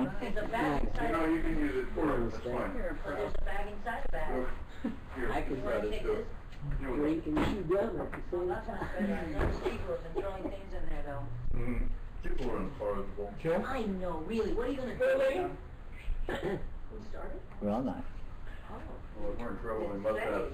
fine. There's a bag inside. No, you can use it for it, that's fine. But there's a bag inside a bag. Here, I can You want to take this? Drink and chew gum at the Well, same that's much time. better. I've never seen those and throwing things in there though. People are incorrigible. Joe? I know, really. What are you going to do? Really? We started? Well, not. Oh. Well, if we're in trouble, we must have.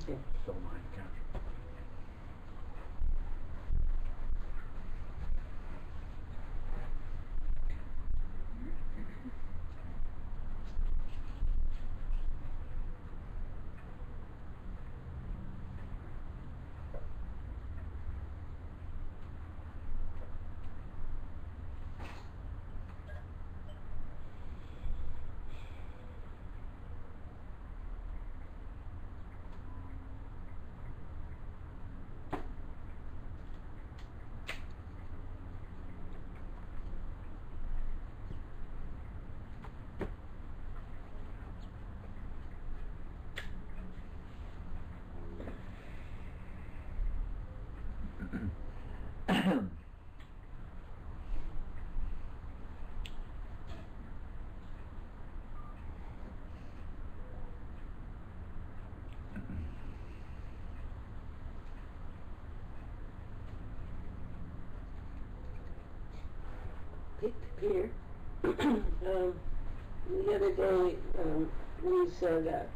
Okay. So mine counts. Peter, the other day we said that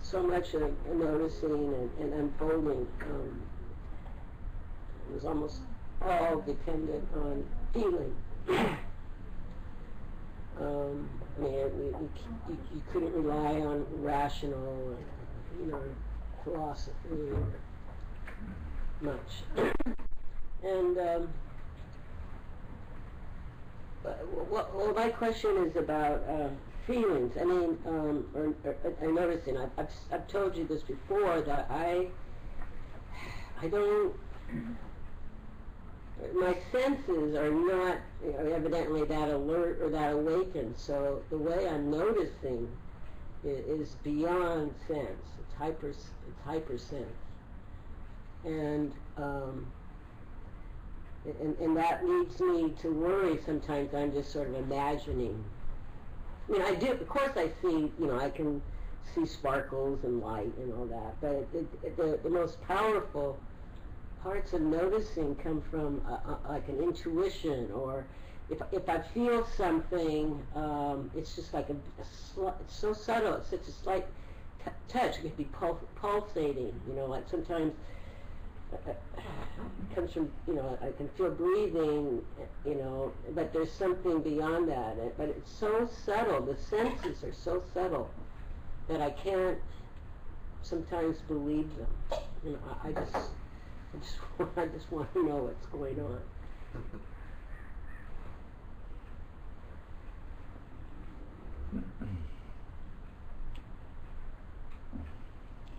so much of noticing and unfolding was almost all dependent on feeling. I mean, you couldn't rely on rational, philosophy or much. And well, my question is about feelings. I mean, or noticing. I've told you this before that I don't. My senses are not evidently that alert or that awakened. So the way I'm noticing is beyond sense. It's hyper sense, and that leads me to worry sometimes. I'm just sort of imagining. I mean, I do. Of course, I see. I can see sparkles and light and all that. But the most powerful parts of noticing come from like an intuition or if I feel something, it's just like it's so subtle. It's such a slight touch. It could be pulsating. You know, like sometimes it comes from, you know, I can feel breathing. You know, but there's something beyond that. But it's so subtle. The senses are so subtle that I can't sometimes believe them. You know, I just want to know what's going on.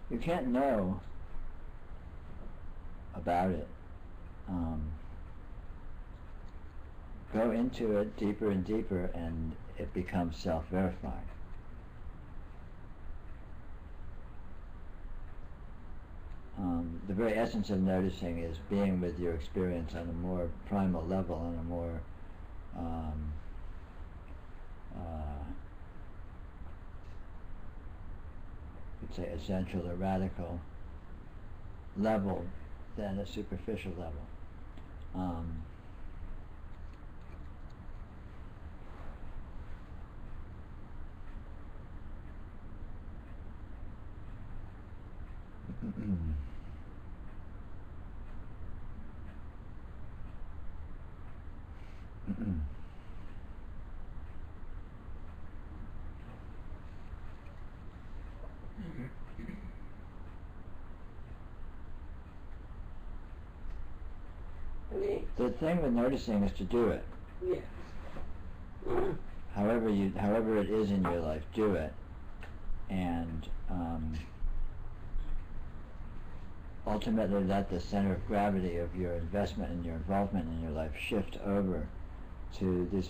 You can't know about it. Go into it deeper and deeper, and it becomes self-verifying. The very essence of noticing is being with your experience on a more primal level, on a more let's say essential or radical level than a superficial level. The thing with noticing is to do it. Yes. However it is in your life, do it, and ultimately let the center of gravity of your investment and your involvement in your life shift over to this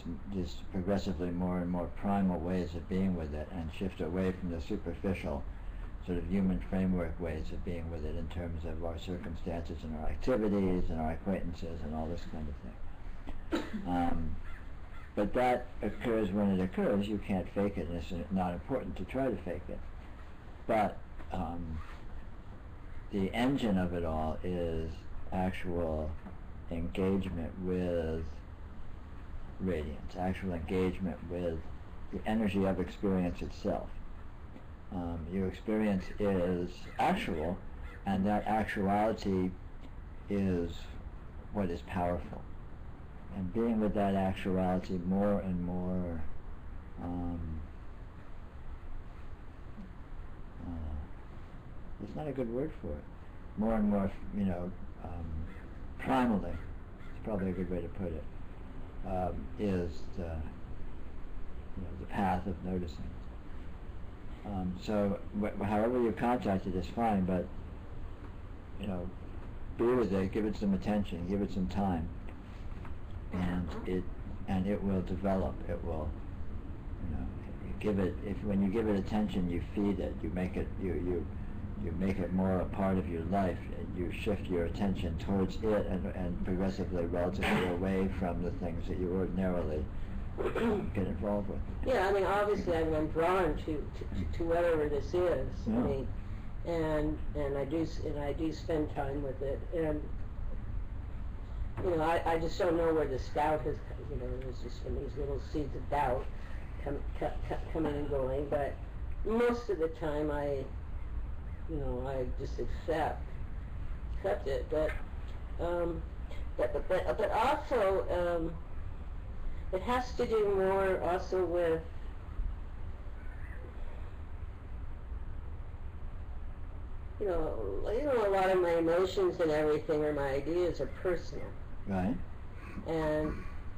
progressively more and more primal ways of being with it, and shift away from the superficial sort of human framework ways of being with it in terms of our circumstances and our activities and our acquaintances and all this kind of thing. But that occurs when it occurs. You can't fake it, and it's not important to try to fake it. But the engine of it all is actual engagement with radiance, actual engagement with the energy of experience itself. Your experience is actual, and that actuality is what is powerful. And being with that actuality more and more, it's not a good word for it, more and more, primally, it's probably a good way to put it, is the path of noticing. So however you contact it is fine, but be with it, give it some attention, give it some time, and it will develop. It will, when you give it attention, you feed it, you make it more a part of your life, and you shift your attention towards it, and progressively, relatively away from the things that you ordinarily get involved with. Yeah, I mean, obviously I'm drawn to whatever this is. Yeah. I mean, and I do spend time with it, and I just don't know where this doubt has. There's just these little seeds of doubt coming and going, but most of the time I just accept it. But also. It has to do more also with a lot of my emotions and everything, or my ideas, are personal. Right. And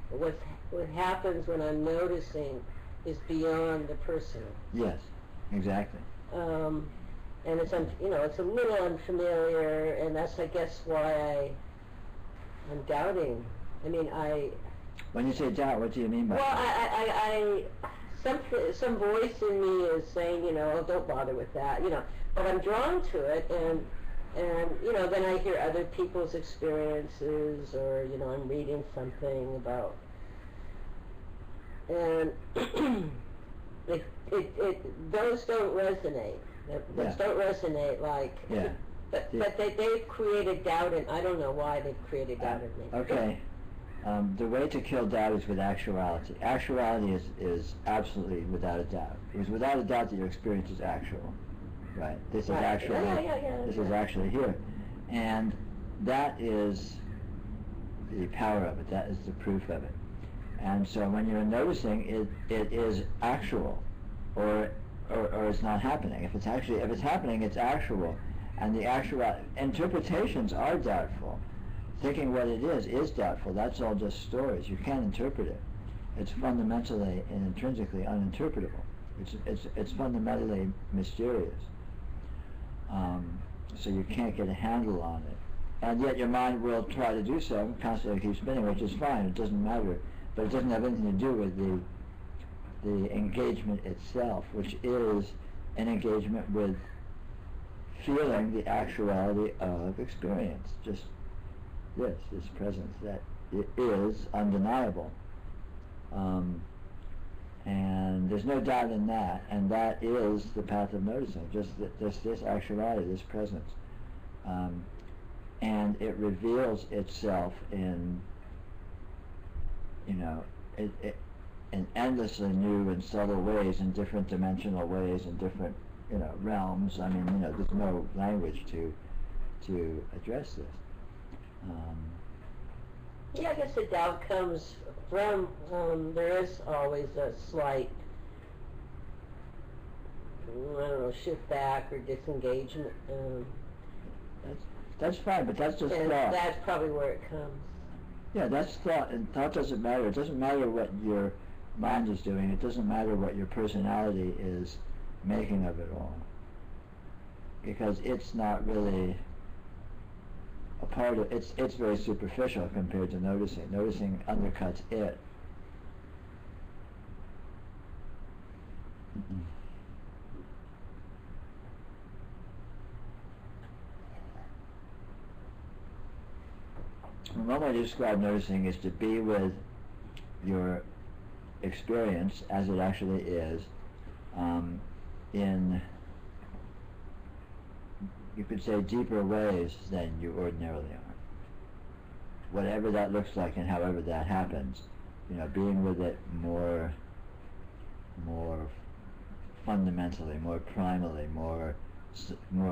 what happens when I'm noticing is beyond the personal. Yes, exactly. And it's it's a little unfamiliar, and that's, I guess, why I'm doubting. I mean, When you say doubt, what do you mean by that? Well, some voice in me is saying, oh, don't bother with that, but I'm drawn to it, and then I hear other people's experiences, or, I'm reading something about, and those don't resonate. Those don't resonate like, but they've created doubt, and I don't know why they've created doubt in me. Okay. The way to kill doubt is with actuality. Actuality is absolutely without a doubt. It is without a doubt that your experience is actual. Right? This is Right. actually, this is actually here. And that is the power of it. That is the proof of it. And so when you're noticing it is actual, or it's not happening. If it's happening, it's actual. And the actual interpretations are doubtful. Thinking what it is doubtful. That's all just stories. You can't interpret it. It's fundamentally and intrinsically uninterpretable. It's fundamentally mysterious. So you can't get a handle on it. And yet your mind will try to do so and constantly keep spinning, which is fine. It doesn't matter. But it doesn't have anything to do with the engagement itself, which is an engagement with feeling the actuality of experience. Just this presence, that it is undeniable. And there's no doubt in that, and that is the path of noticing, just this actuality, this presence. And it reveals itself in, in endlessly new and subtle ways, in different dimensional ways, in different, realms. I mean, there's no language to address this. Yeah, I guess the doubt comes from, there is always a slight, shift back or disengagement. That's fine, but that's just and thought. That's probably where it comes. Yeah, that's thought, and thought doesn't matter. It doesn't matter what your mind is doing. It doesn't matter what your personality is making of it all. Because it's not really a part of, it's very superficial compared to noticing. Noticing undercuts it. One way to describe noticing is to be with your experience as it actually is, in, you could say, deeper ways than you ordinarily are. Whatever that looks like and however that happens, being with it more fundamentally, more primally, more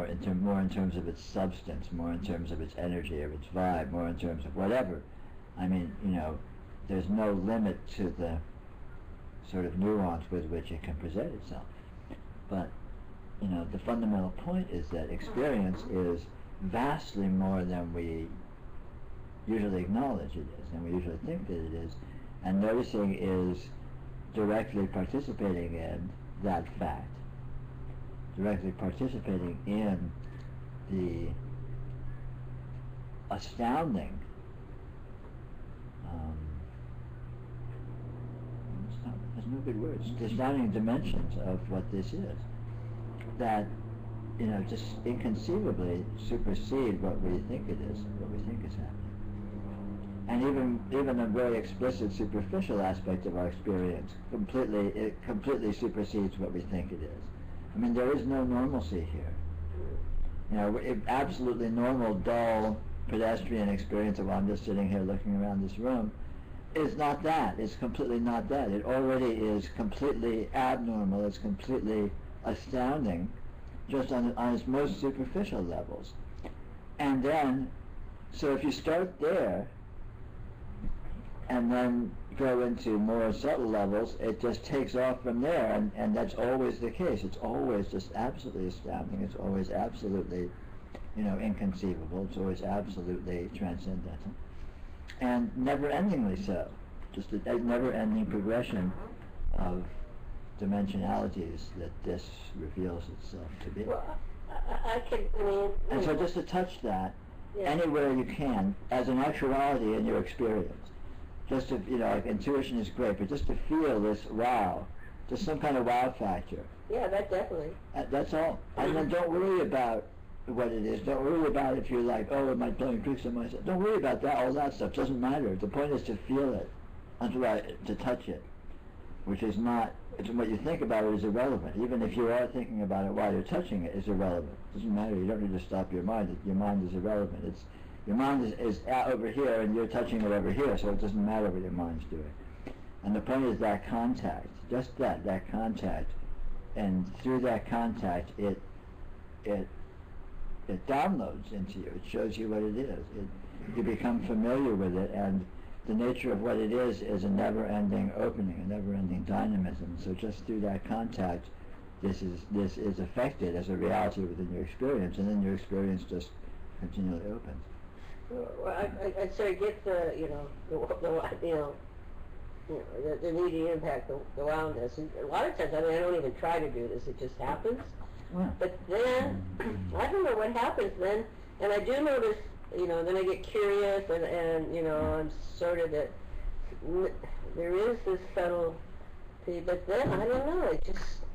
in terms of its substance, more in terms of its energy, of its vibe, more in terms of whatever. I mean, there's no limit to the sort of nuance with which it can present itself. But, the fundamental point is that experience is vastly more than we usually acknowledge it is, and we usually think that it is. And noticing is directly participating in that fact. Directly participating in the astounding, there's no good words, the astounding dimensions of what this is, that, just inconceivably supersede what we think it is, what we think is happening. And even a very explicit superficial aspect of our experience completely supersedes what we think it is. I mean, there is no normalcy here. Absolutely normal, dull, pedestrian experience of I'm just sitting here looking around this room is not that. It's completely not that. It already is completely abnormal. It's completely astounding, just on its most superficial levels. And then, so if you start there, and then go into more subtle levels, it just takes off from there, and that's always the case. It's always just absolutely astounding. It's always absolutely, inconceivable. It's always absolutely transcendental, and never-endingly so. Just a never-ending progression of dimensionalities that this reveals itself to be. Well, I mean... And so just to touch that, yeah. Anywhere you can, as an actuality in your experience. Just to, like intuition is great, but just to feel this wow, just some kind of wow factor. Yeah, that definitely. That's all. And then don't worry about what it is. Don't worry about if you're like, oh, am I playing tricks on myself? Don't worry about that. All that stuff doesn't matter. The point is to feel it, to touch it, which is not. What you think about it is irrelevant. Even if you are thinking about it while you're touching it, is irrelevant. It doesn't matter. You don't need to stop your mind. Your mind is irrelevant. Your mind is out over here, and you're touching it over here, so it doesn't matter what your mind's doing. And the point is that contact, just that contact, and through that contact, it downloads into you. It shows you what it is. You become familiar with it, and the nature of what it is a never-ending opening, a never-ending dynamism. So just through that contact, this is affected as a reality within your experience, and then your experience just continually opens. Well, I sort of get the immediate impact, the wildness. And a lot of times, I don't even try to do this; it just happens. Yeah. But then, I don't know what happens then, and I do notice, then I get curious, and I'm sort of there is this subtlety, but then, I don't know, it's just,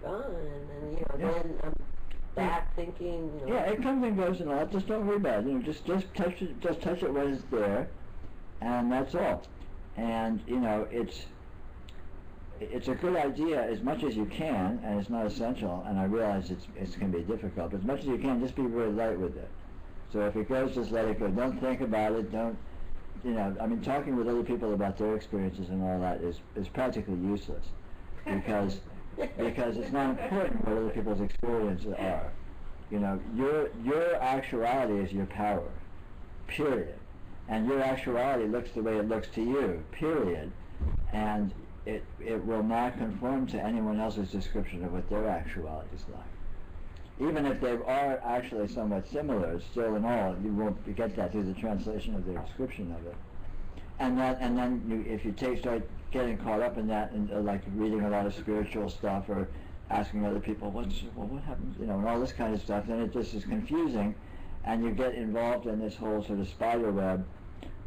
gone, and then, then I'm back thinking, Yeah, it comes and goes and all. Just don't worry about it. Just touch it. Just touch it when it's there, and that's all. And it's a good idea as much as you can, and it's not essential. And I realize it's going to be difficult, but as much as you can, just be really light with it. So if it goes, just let it go. Don't think about it. Don't. Talking with other people about their experiences and all that is practically useless, because it's not important what other people's experiences are. Your actuality is your power, period. And your actuality looks the way it looks to you, period. And it will not conform to anyone else's description of what their actuality is like. Even if they are actually somewhat similar, still in all, you won't get that through the translation of their description of it. And then if you start getting caught up in that, and like reading a lot of spiritual stuff or asking other people, what happens, and all this kind of stuff, then it just is confusing, and you get involved in this whole sort of spider web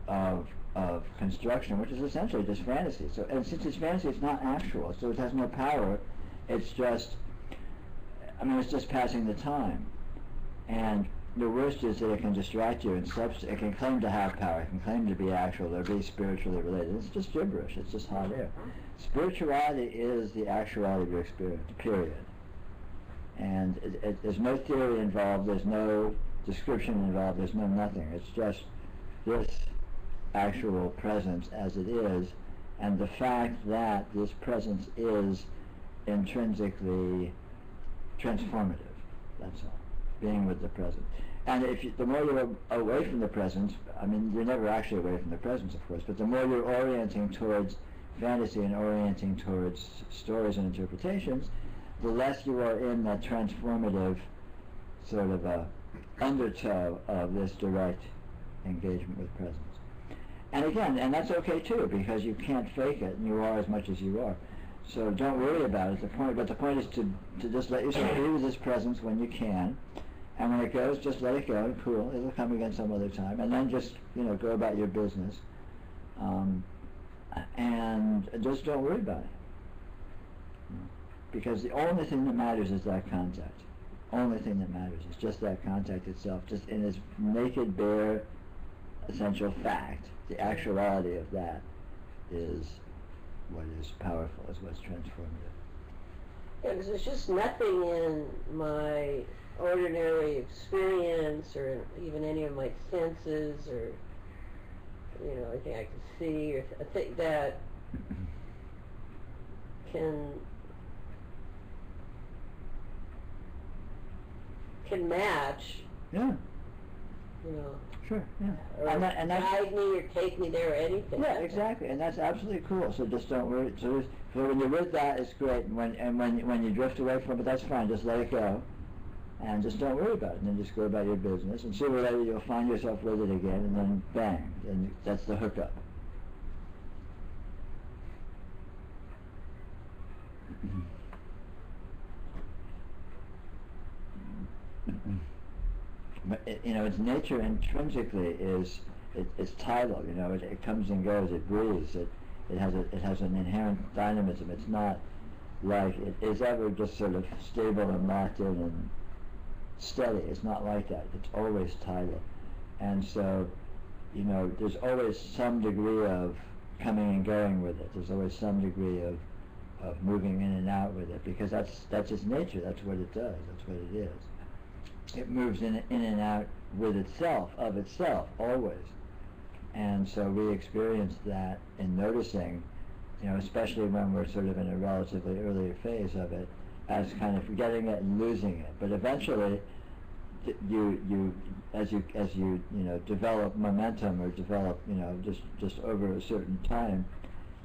of construction, which is essentially just fantasy. So, and since it's fantasy, it's not actual, so it has no power. It's just, it's just passing the time. And the worst is that it can distract you, and it can claim to have power, it can claim to be actual, or be spiritually related. It's just gibberish, it's just hot air. Spirituality is the actuality of your experience, period. And there's no theory involved, there's no description involved, there's no nothing. It's just this actual presence as it is, and the fact that this presence is intrinsically transformative. That's all. Being with the present. And the more you're away from the presence, you're never actually away from the presence, of course, but the more you're orienting towards fantasy and orienting towards stories and interpretations, the less you are in that transformative sort of undertow of this direct engagement with presence. And again, and that's okay too, because you can't fake it, and you are as much as you are. So don't worry about it. But the point is to just let yourself be with this presence when you can, and when it goes, just let it go. Cool, it'll come again some other time, and then just go about your business, and just don't worry about it, because the only thing that matters is that contact. Only thing that matters is just that contact itself, just in its naked, bare, essential fact. The actuality of that is what is powerful, is what's transformative. Yeah, because there's just nothing in my ordinary experience, or even any of my senses, or anything I can see, or I think that can match. Yeah. Sure, yeah. Or and guide me or take me there or anything. Yeah, exactly, and that's absolutely cool. So just don't worry. So when you're with that, it's great. And when you drift away from it, that's fine. Just let it go, and just don't worry about it. And then just go about your business. And sooner or later, you'll find yourself with it again, and then bang, and that's the hookup. But its nature intrinsically is it's tidal. It comes and goes. It breathes. It has an inherent dynamism. It's not like it is ever just sort of stable and locked in and steady. It's not like that. It's always tidal, and so there's always some degree of coming and going with it. There's always some degree of moving in and out with it, because that's its nature. That's what it does. That's what it is. it moves in and out with itself, of itself, always. And so we experience that in noticing, especially when we're sort of in a relatively earlier phase of it, as kind of getting it and losing it. But eventually, as you develop momentum, or develop, just over a certain time,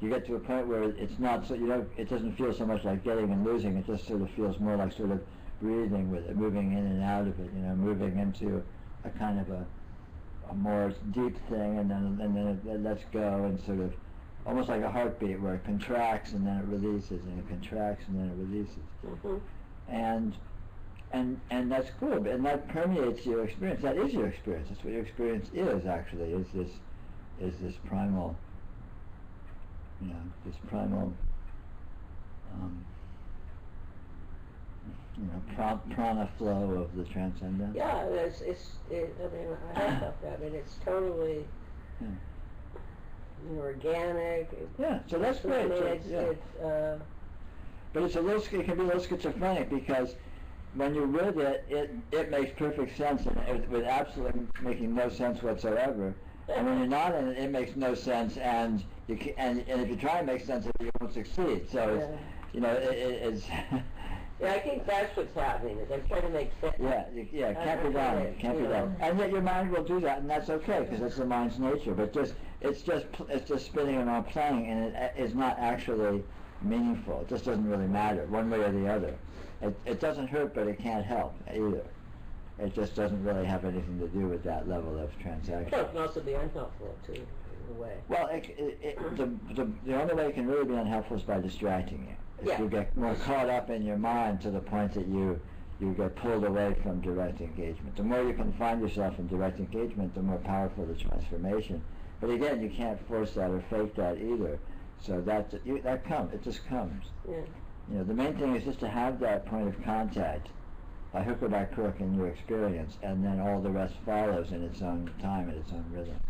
you get to a point where it's not so, it doesn't feel so much like getting and losing. It just sort of feels more like sort of breathing with it, moving in and out of it, moving into a kind of a more deep thing, and then it lets go, and sort of almost like a heartbeat where it contracts and then it releases, and it contracts and then it releases. Mm-hmm. And that's cool, and that permeates your experience. That is your experience. That's what your experience is, actually, is this primal, prana flow of the transcendent. Yeah, I have felt that, and it's totally organic. Yeah, so that's great. But it can be a little schizophrenic, because when you're with it, it makes perfect sense, and with absolutely making no sense whatsoever. And when you're not in it, it makes no sense, and if you try and make sense of it, you won't succeed. So it's Yeah, I think that's what's happening, is I'm trying to make sense. It can't be done. And yet your mind will do that, and that's okay, because that's the mind's nature. But it's just spinning around, playing, and it is not actually meaningful. It just doesn't really matter, one way or the other. It doesn't hurt, but it can't help either. It just doesn't really have anything to do with that level of transaction. Well, it can also be unhelpful, too, in a way. Well, the only way it can really be unhelpful is by distracting you. If you get more caught up in your mind to the point that you get pulled away from direct engagement. The more you can find yourself in direct engagement, the more powerful the transformation. But again, you can't force that or fake that either. So it just comes. Yeah. The main thing is just to have that point of contact, by hook or by crook, in your experience, and then all the rest follows in its own time and its own rhythm.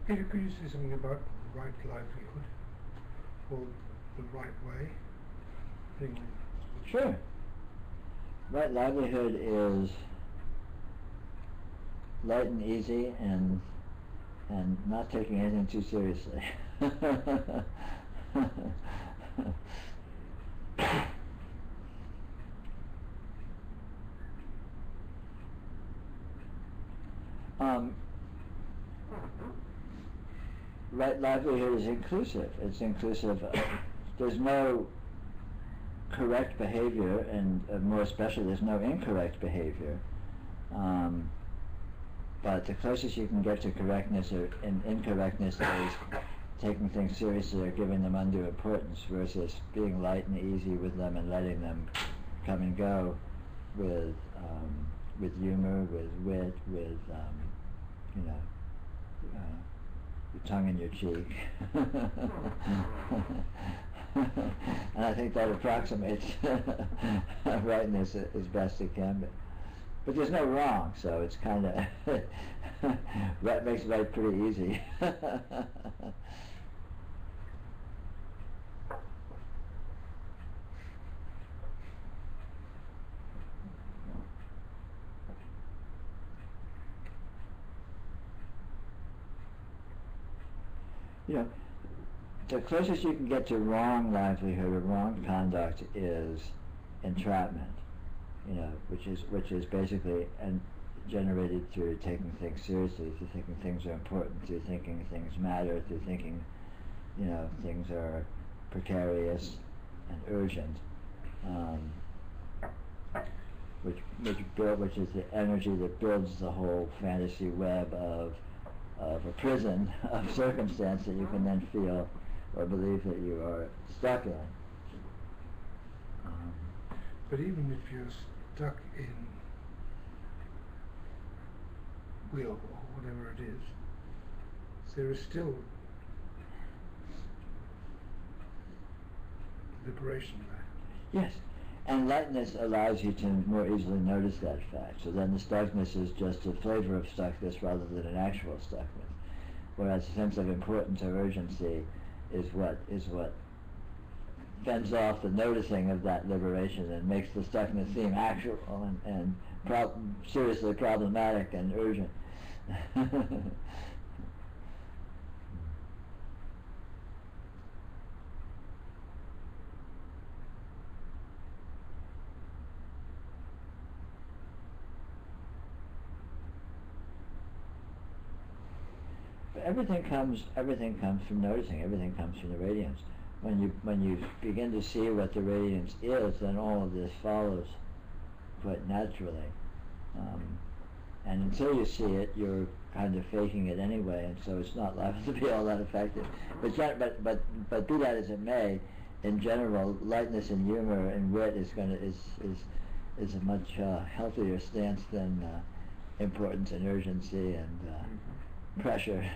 Could you say something about right livelihood or the right way? Thing? Sure. Right livelihood is light and easy and not taking anything too seriously. Right livelihood is inclusive. It's inclusive. There's no correct behavior, and more especially there's no incorrect behavior. But the closest you can get to correctness or incorrectness is taking things seriously or giving them undue importance versus being light and easy with them and letting them come and go with humor, with wit, with your tongue in your cheek. And I think that approximates rightness as best it can be. But there's no wrong, so it's kind of that makes life pretty easy. You know, the closest you can get to wrong livelihood or wrong conduct is entrapment. You know, which is basically generated through taking things seriously, through thinking things are important, through thinking things matter, through thinking, things are precarious and urgent, which is the energy that builds the whole fantasy web of a prison of circumstance that you can then feel or believe that you are stuck in. But even if you're stuck in will or whatever it is, there is still liberation there. Yes, and lightness allows you to more easily notice that fact. So then the stuckness is just a flavor of stuckness rather than an actual stuckness. Whereas a sense of importance or urgency is what fends off the noticing of that liberation and makes the stuckness seem actual and seriously problematic and urgent. Everything comes from noticing. Everything comes from the radiance. When you begin to see what the radiance is, then all of this follows quite naturally. And until you see it, you're kind of faking it anyway, and so it's not liable to be all that effective. But be that as it may, in general, lightness and humor and wit is a much healthier stance than importance and urgency and pressure.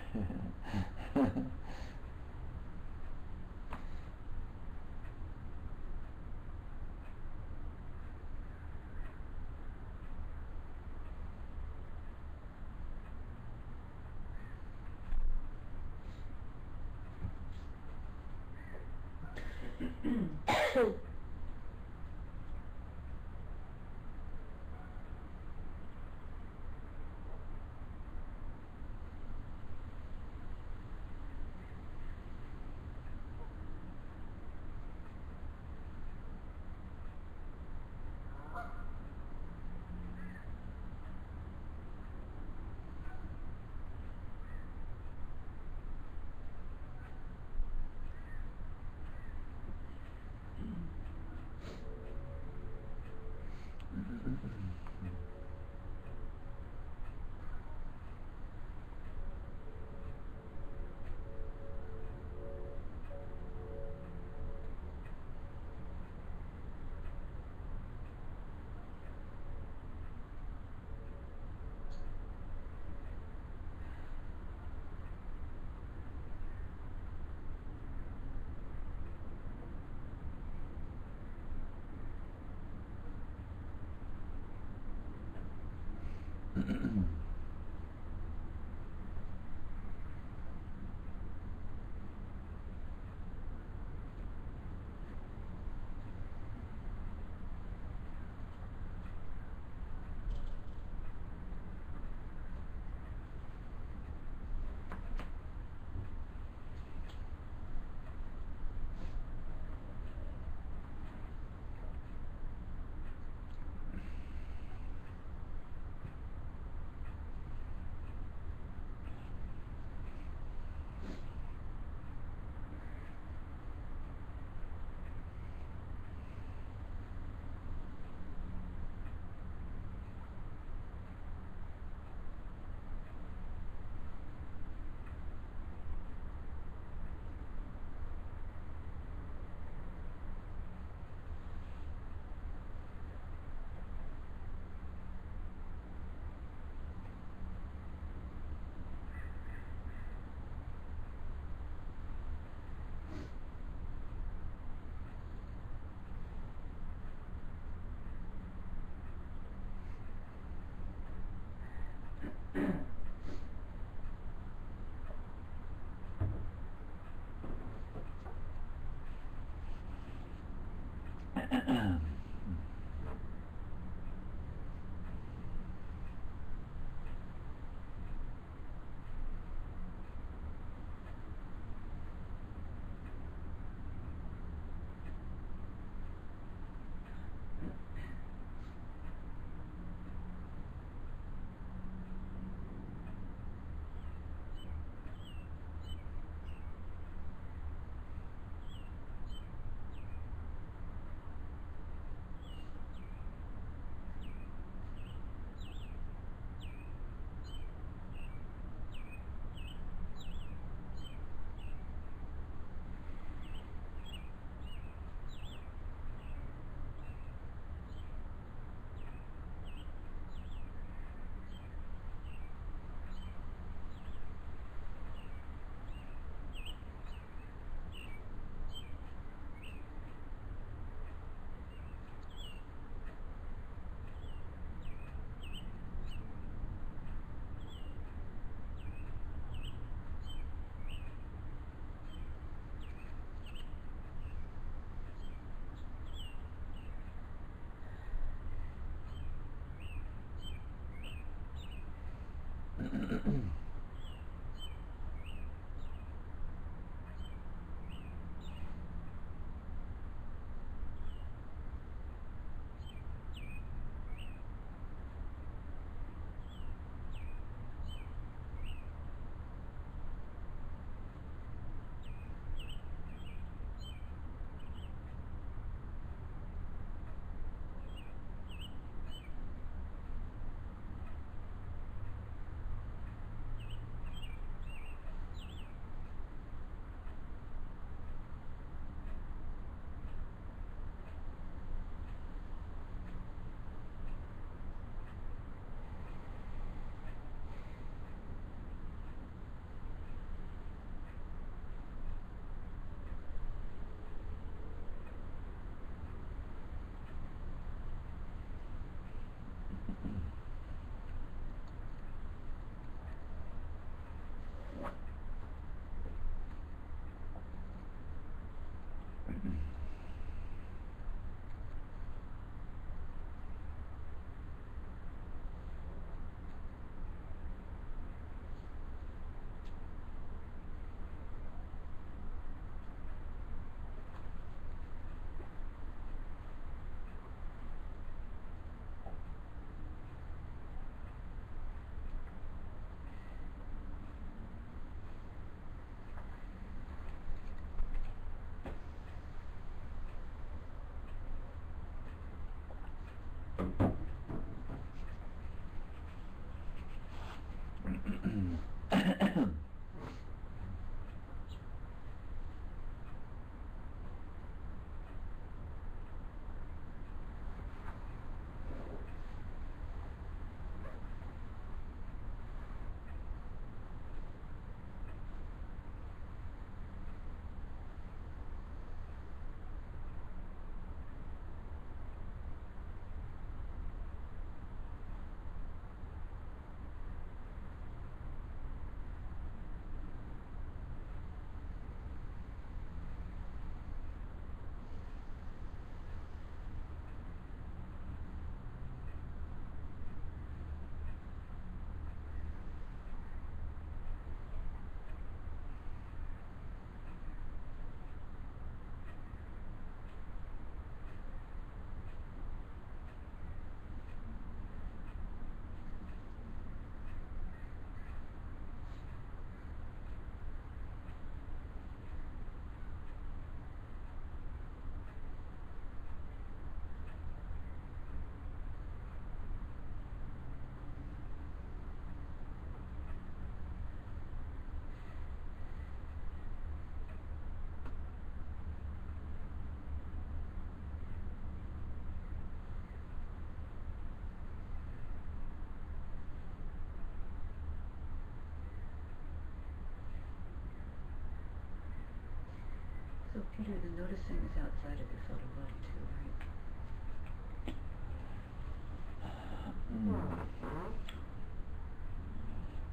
So Peter, the noticing is outside of your subtle body too, right?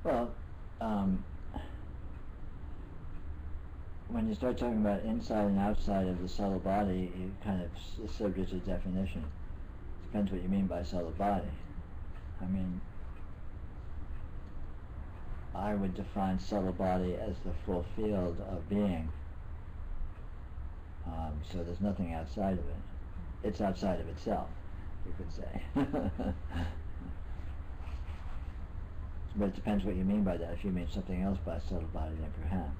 Well, when you start talking about inside and outside of the subtle body, you kind of is subject to definition. Depends what you mean by subtle body. I mean, I would define subtle body as the full field of being. So there's nothing outside of it. It's outside of itself, you could say. But it depends what you mean by that. If you mean something else by subtle body, then perhaps.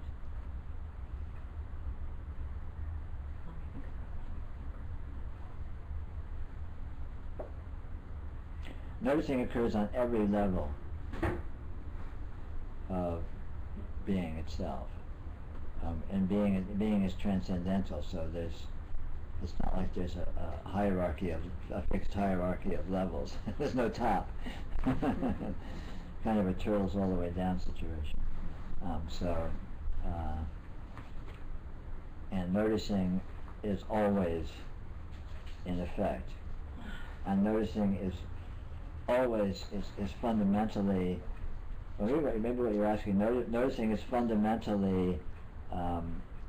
Noticing occurs on every level of being itself. And being is transcendental, so it's not like there's a hierarchy a fixed hierarchy of levels. There's no top. Kind of a turtles all the way down situation. And noticing is always in effect. And noticing is always is fundamentally. Well, maybe what you're asking. Noticing is fundamentally.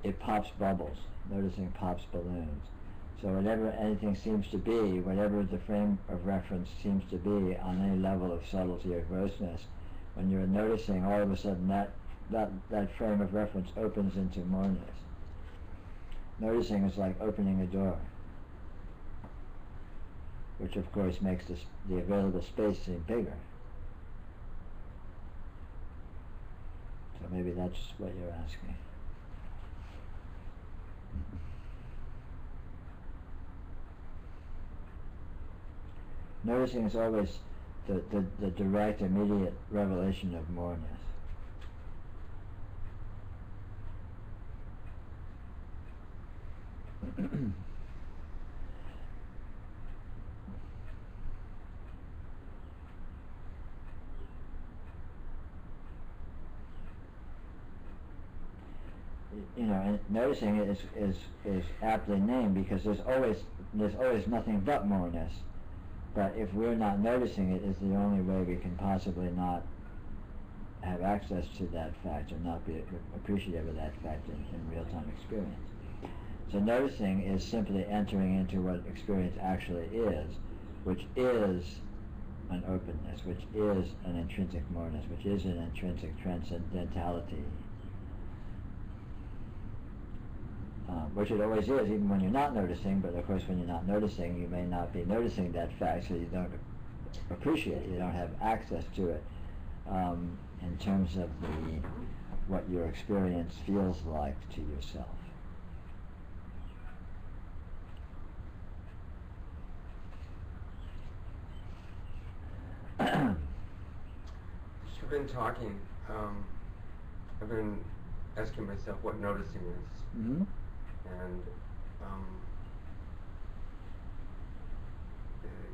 It pops bubbles. Noticing pops balloons. So whatever anything seems to be, whatever the frame of reference seems to be on any level of subtlety or grossness, when you're noticing, all of a sudden that frame of reference opens into moreness. Noticing is like opening a door, which of course makes the available space seem bigger. So maybe that's what you're asking. Noticing is always the direct, immediate revelation of moreness. And noticing it is aptly named because there's always nothing but moreness. But if we're not noticing it, it's the only way we can possibly not have access to that fact or not be appreciative of that fact in real-time experience. So noticing is simply entering into what experience actually is, which is an openness, which is an intrinsic moreness, which is an intrinsic transcendentality. Which it always is, even when you're not noticing, but of course when you're not noticing, you may not be noticing that fact, so you don't appreciate it, you don't have access to it in terms of what your experience feels like to yourself. As you've been talking, I've been asking myself what noticing is. Mm-hmm. And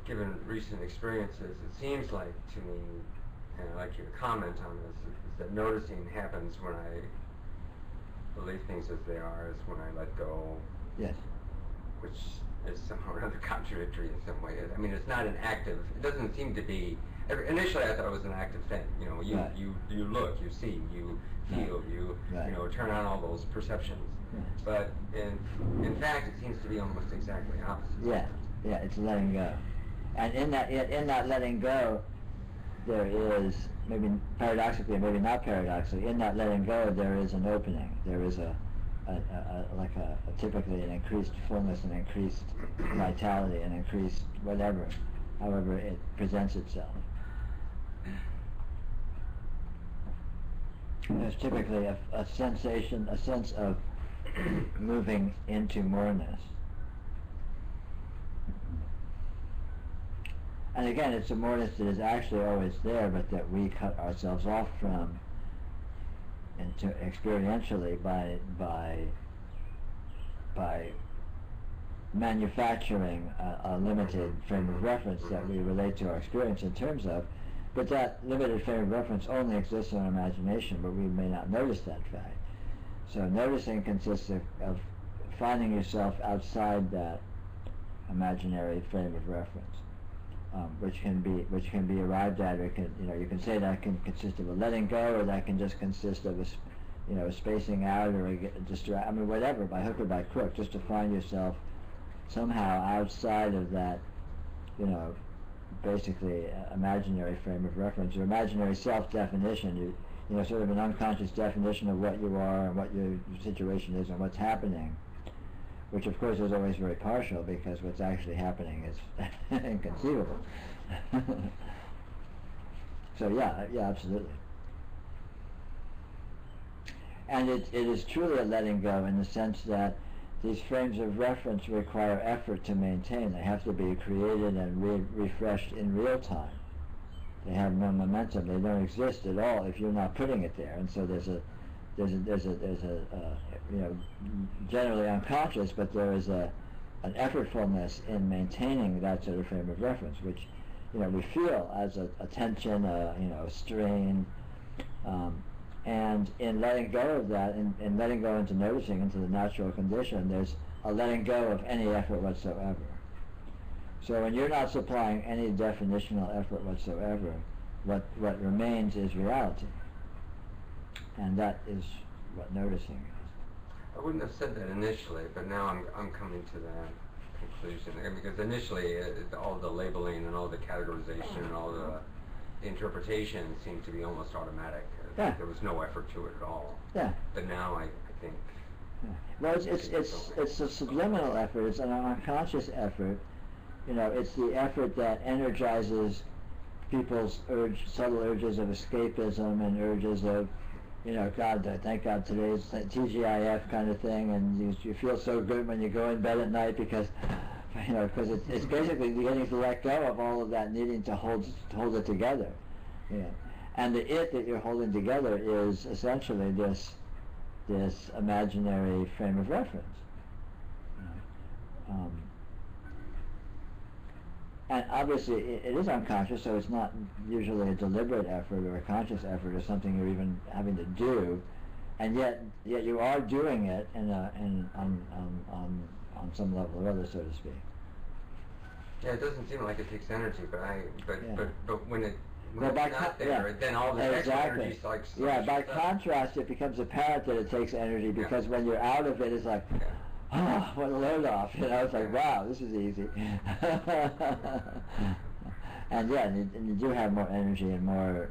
given recent experiences, it seems like to me, and I'd like you to comment on this, is that noticing happens when I believe things as they are, is when I let go. Yes. Which is somehow or another contradictory in some way. I mean, it's not an active, it doesn't seem to be, initially I thought it was an active thing. You Right. you look, you see, you feel, Right. turn on all those perceptions. Right. But in fact, it seems to be almost exactly opposite. Yeah, it's letting go. And in that letting go, there is, maybe paradoxically, maybe not paradoxically, in that letting go there is an opening. There is typically an increased fullness, an increased vitality, an increased whatever, however it presents itself. There's typically a sensation, a sense of moving into moreness. And again, it's a moreness that is actually always there, but that we cut ourselves off from into experientially by manufacturing a limited frame of reference that we relate to our experience in terms of, but that limited frame of reference only exists in our imagination, but we may not notice that fact. So noticing consists of finding yourself outside that imaginary frame of reference, which can be arrived at, or you can say that can consist of a letting go, or that can just consist of a spacing out, or whatever, by hook or by crook, just to find yourself somehow outside of that, basically imaginary frame of reference, or imaginary self-definition. Sort of an unconscious definition of what you are and what your situation is and what's happening, which of course is always very partial, because what's actually happening is inconceivable. So yeah, absolutely. And it is truly a letting go in the sense that these frames of reference require effort to maintain. They have to be created and refreshed in real time. They have no momentum. They don't exist at all if you're not putting it there. And so there's a generally unconscious, but there is an effortfulness in maintaining that sort of frame of reference, which we feel as a tension, a strain, and in letting go of that, in letting go into noticing, into the natural condition, there's a letting go of any effort whatsoever. So when you're not supplying any definitional effort whatsoever, what remains is reality. And that is what noticing is. I wouldn't have said that initially, but now I'm coming to that conclusion. Because initially, all the labeling and all the categorization and all the the interpretation seemed to be almost automatic. Yeah. There was no effort to it at all. Yeah. But now I think. Yeah. Well, it's a subliminal effort. It's an unconscious effort. You know, it's the effort that energizes people's subtle urges of escapism and urges of, you know, God, thank God today's TGIF kind of thing, and you feel so good when you go in bed at night because, you know, because it's basically getting to let go of all of that needing to hold it together. Yeah. And the it that you're holding together is essentially this imaginary frame of reference. You know? And obviously it is unconscious, so it's not usually a deliberate effort or a conscious effort or something you're even having to do, and yet you are doing it on some level or other, so to speak. Yeah, it doesn't seem like it takes energy, but when it's not there, yeah. then all the extra Exactly. energy like Yeah, by contrast, it becomes apparent that it takes energy because when you're out of it, it's like, what a load off, you know, it's like, wow, this is easy. And yeah, and you do have more energy and more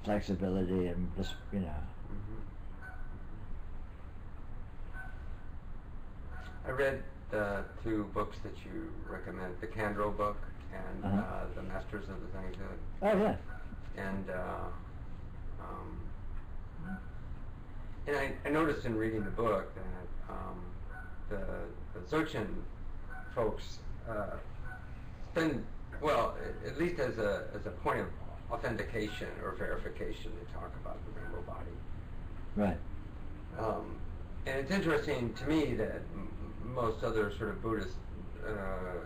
flexibility and just, you know. I read the 2 books that you recommend, the Candro book and the Masters of the Zen Good. Oh yeah. And I noticed in reading the book that the Dzogchen folks spend, well, at least as a point of authentication or verification, they talk about the rainbow body. Right. And it's interesting to me that most other sort of Buddhist,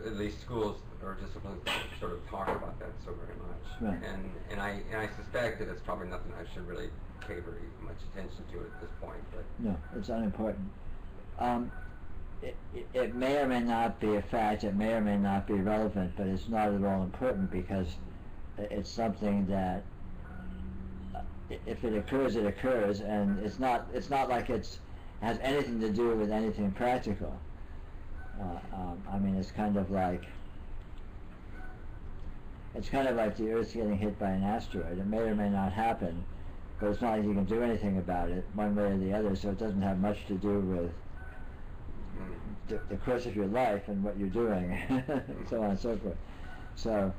at least schools or disciplines, don't sort of talk about that so very much. Right. And I suspect that it's probably nothing I should really pay very much attention to at this point. But no, it's unimportant. It may or may not be a fact, it may or may not be relevant, but it's not at all important because it's something that if it occurs, it occurs, and it's not like has anything to do with anything practical. I mean, it's kind of like the Earth's getting hit by an asteroid. It may or may not happen, but it's not like you can do anything about it one way or the other, so it doesn't have much to do with the course of your life and what you're doing, and so on and so forth. So,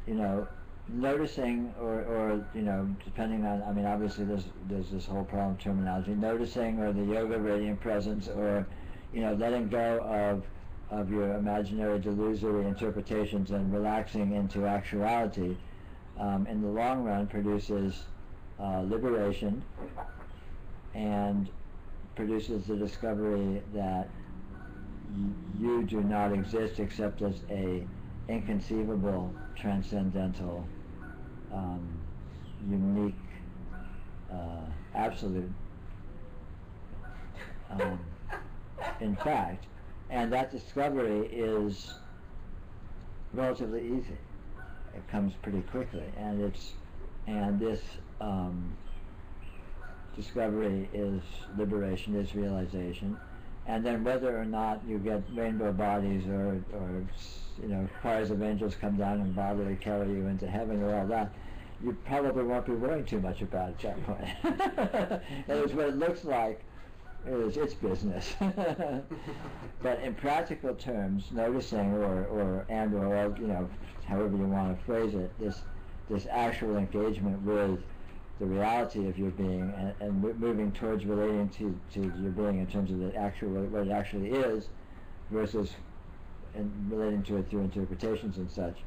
you know, noticing or you know, depending on, I mean, obviously there's this whole problem of terminology, noticing or the yoga radiant presence or, you know, letting go of your imaginary delusory interpretations and relaxing into actuality, in the long run produces liberation and produces the discovery that you do not exist except as a inconceivable, transcendental, unique, absolute, in fact, and that discovery is relatively easy. It comes pretty quickly, and this discovery is liberation, is realization, and then whether or not you get rainbow bodies or you know, choirs of angels come down and bodily carry you into heaven or all that, you probably won't be worrying too much about it at that point. In other words, what it looks like is its business. But in practical terms, noticing or you know, however you want to phrase it, this actual engagement with the reality of your being and moving towards relating to your being in terms of the actual, what it actually is, versus and relating to it through interpretations and such,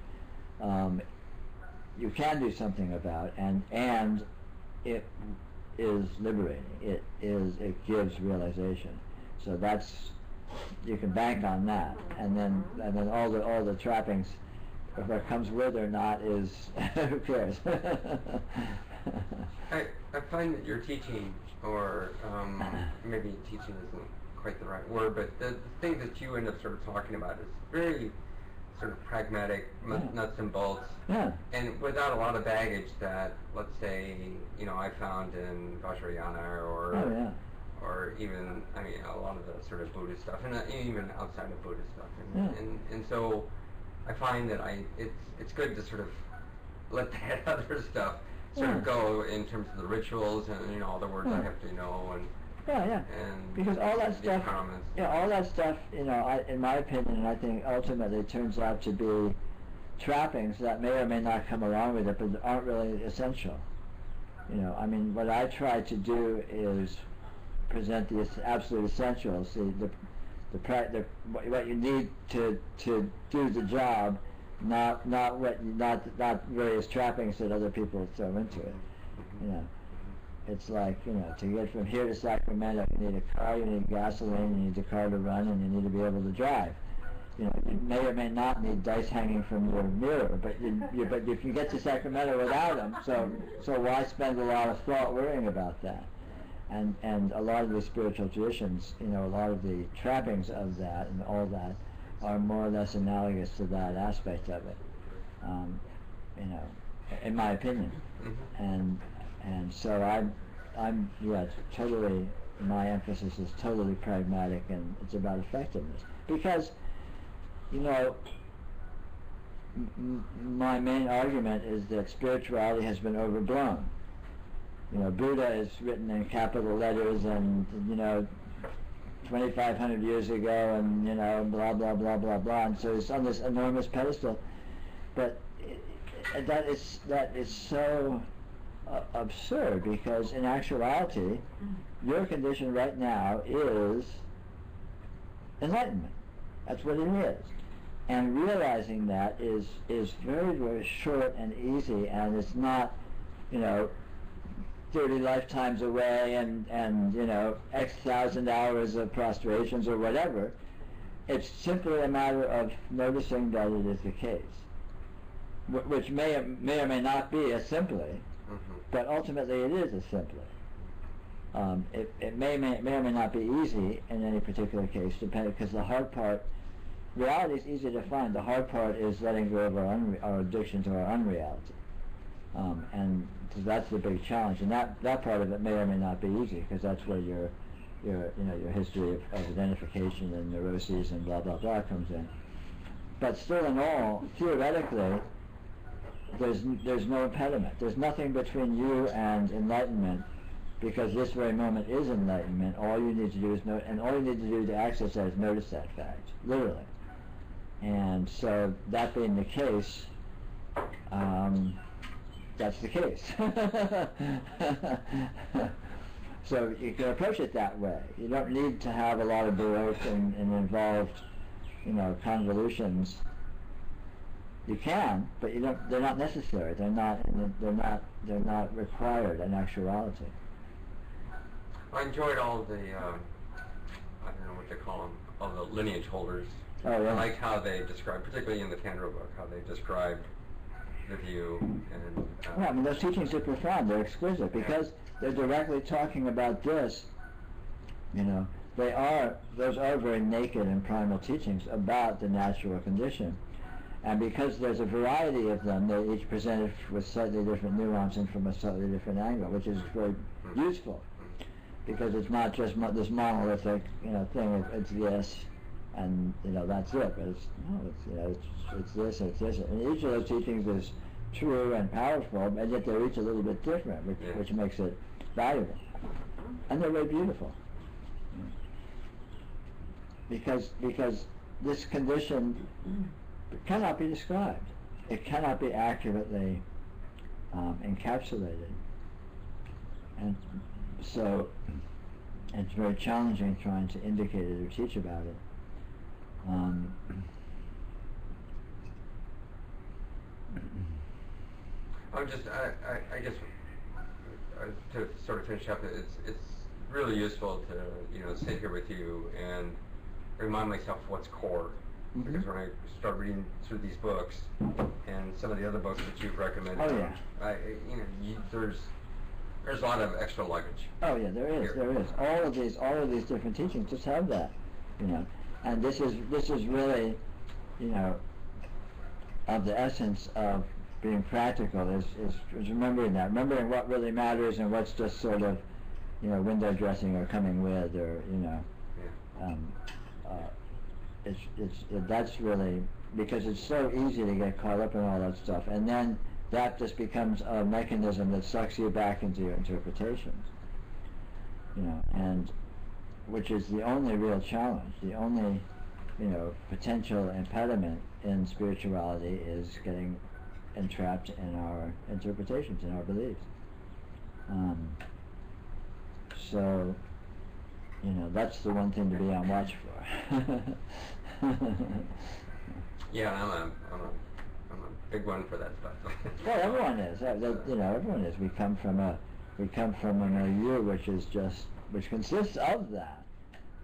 you can do something about, and it is liberating. It gives realization. So you can bank on that, and then all the trappings, if it comes with or not, is who cares. I find that your teaching, or maybe teaching isn't quite the right word, but the thing that you end up sort of talking about is very sort of pragmatic, nuts and bolts, and without a lot of baggage that, let's say, you know, I found in Vajrayana or even, I mean, a lot of the sort of Buddhist stuff, and even outside of Buddhist stuff, and so I find that it's good to sort of let that other stuff sort of go in terms of the rituals and all the words I have to know and and because all that the stuff, comments. all that stuff, in my opinion, I think ultimately turns out to be trappings that may or may not come along with it, but aren't really essential. I mean, what I try to do is present the absolute essentials, what you need to do the job, not various trappings that other people throw into it. It's like, to get from here to Sacramento, you need a car, you need gasoline, you need a car to run, and you need to be able to drive. You may or may not need dice hanging from your mirror, but if you get to Sacramento without them, so why spend a lot of thought worrying about that? And a lot of the spiritual traditions, a lot of the trappings of that and all that are more or less analogous to that aspect of it, in my opinion. And so I'm totally, my emphasis is totally pragmatic, and it's about effectiveness. Because, my main argument is that spirituality has been overblown. Buddha is written in capital letters and, 2,500 years ago and, blah, blah, blah, blah, blah. And so it's on this enormous pedestal. But that is so absurd, because in actuality, your condition right now is enlightenment. That's what it is. And realizing that is very, very short and easy, and it's not, 30 lifetimes away and X thousand hours of prostrations or whatever. It's simply a matter of noticing that it is the case, which may or may not be as simply, but ultimately it is as simply. It may or may not be easy in any particular case, depending, because the hard part, reality is easy to find. The hard part is letting go of our addiction to our unreality, and so that's the big challenge. And that part of it may or may not be easy, because that's where your history of identification and neuroses and blah blah blah comes in. But still, in all, theoretically, there's no impediment. There's nothing between you and enlightenment, because this very moment is enlightenment. All you need to do is and all you need to do to access that is notice that fact, literally. And so, that being the case, that's the case. So you can approach it that way. You don't need to have a lot of baroque and involved, convolutions. You can, but you don't. They're not necessary. They're not required in actuality. I enjoyed all the I don't know what they call them, all the lineage holders. Oh, yeah. I liked how they described, particularly in the Tantra book, how they described the view and. Yeah, I mean, those teachings are profound. They're exquisite, because they're directly talking about this. Those are very naked and primal teachings about the natural condition. And because there's a variety of them, they're each presented with slightly different nuance and from a slightly different angle, which is very useful. Because it's not just this monolithic, thing. It's this, and that's it. But it's this, it's this, and each of those teachings is true and powerful, and yet they're each a little bit different, which makes it valuable. And they're very beautiful. Because this condition cannot be described. It cannot be accurately encapsulated. And so it's very challenging trying to indicate it or teach about it. I guess to sort of finish up, it's really useful to sit here with you and remind myself what's core. Because when I start reading through these books and some of the other books that you've recommended, there's a lot of extra luggage. Oh yeah, there is. Here. There is. All of these different teachings just have that, and this is really, of the essence of being practical is remembering what really matters and what's just sort of, window dressing or coming with, or that's really because it's so easy to get caught up in all that stuff, and then that just becomes a mechanism that sucks you back into your interpretations, and which is the only real challenge, the only, potential impediment in spirituality is getting entrapped in our interpretations, in our beliefs. So, that's the one thing to be on watch for. Yeah, I'm a big one for that stuff. Well, everyone is. Everyone is. We come from a milieu which consists of that.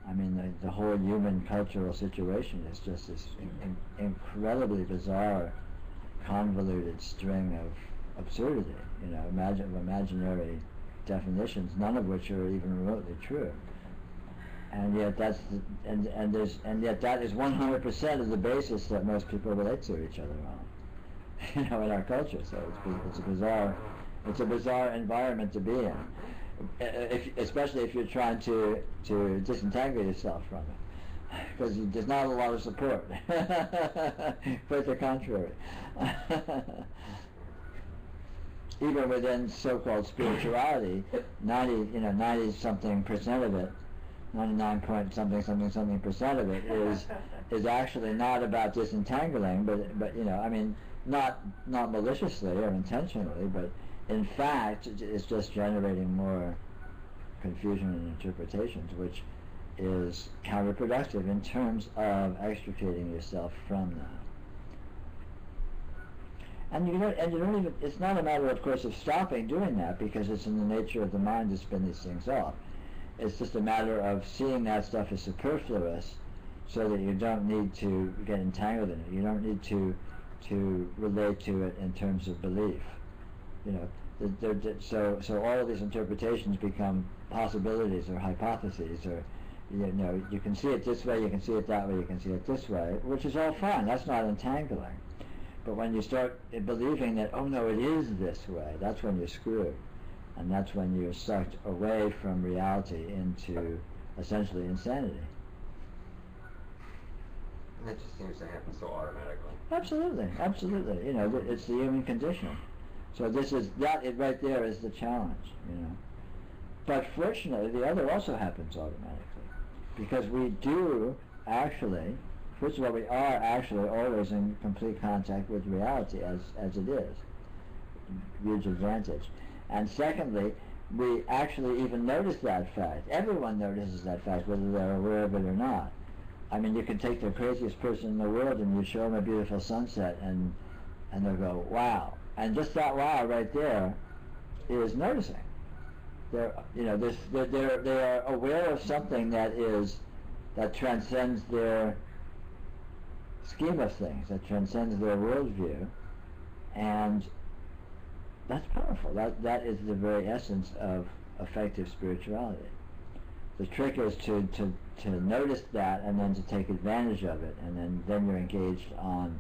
I mean, the whole human cultural situation is just this incredibly bizarre, convoluted string of absurdity. Imaginary definitions, none of which are even remotely true. And yet that is 100% of the basis that most people relate to each other on, in our culture. So it's a bizarre environment to be in, especially if you're trying to disentangle yourself from it, because there's not a lot of support. Quite the contrary. Even within so-called spirituality, 90-something% of it, 99 point something percent of it is actually not about disentangling, but not maliciously or intentionally, but in fact it's just generating more confusion and interpretations, which is counterproductive in terms of extricating yourself from that. And you don't even, it's not a matter, of course, of stopping doing that, because it's in the nature of the mind to spin these things off. It's just a matter of seeing that stuff as superfluous, so that you don't need to get entangled in it. You don't need to relate to it in terms of belief. So all of these interpretations become possibilities or hypotheses, or you can see it this way, you can see it that way, you can see it this way, which is all fine. That's not entangling. But when you start believing that, oh no, it is this way, that's when you're screwed. And that's when you're sucked away from reality into essentially insanity. And that just seems to happen so automatically. Absolutely. It's the human condition. So it right there is the challenge, But fortunately, the other also happens automatically. Because we do actually, first of all, we are actually always in complete contact with reality as it is. Huge advantage. And secondly, we actually even notice that fact. Everyone notices that fact, whether they're aware of it or not. I mean, you can take the craziest person in the world and you show them a beautiful sunset, and they'll go, wow. And just that wow right there is noticing. They are aware of something that transcends their scheme of things, that transcends their worldview, and that's powerful. That is the very essence of effective spirituality. The trick is to notice that, and then to take advantage of it, and then you're engaged on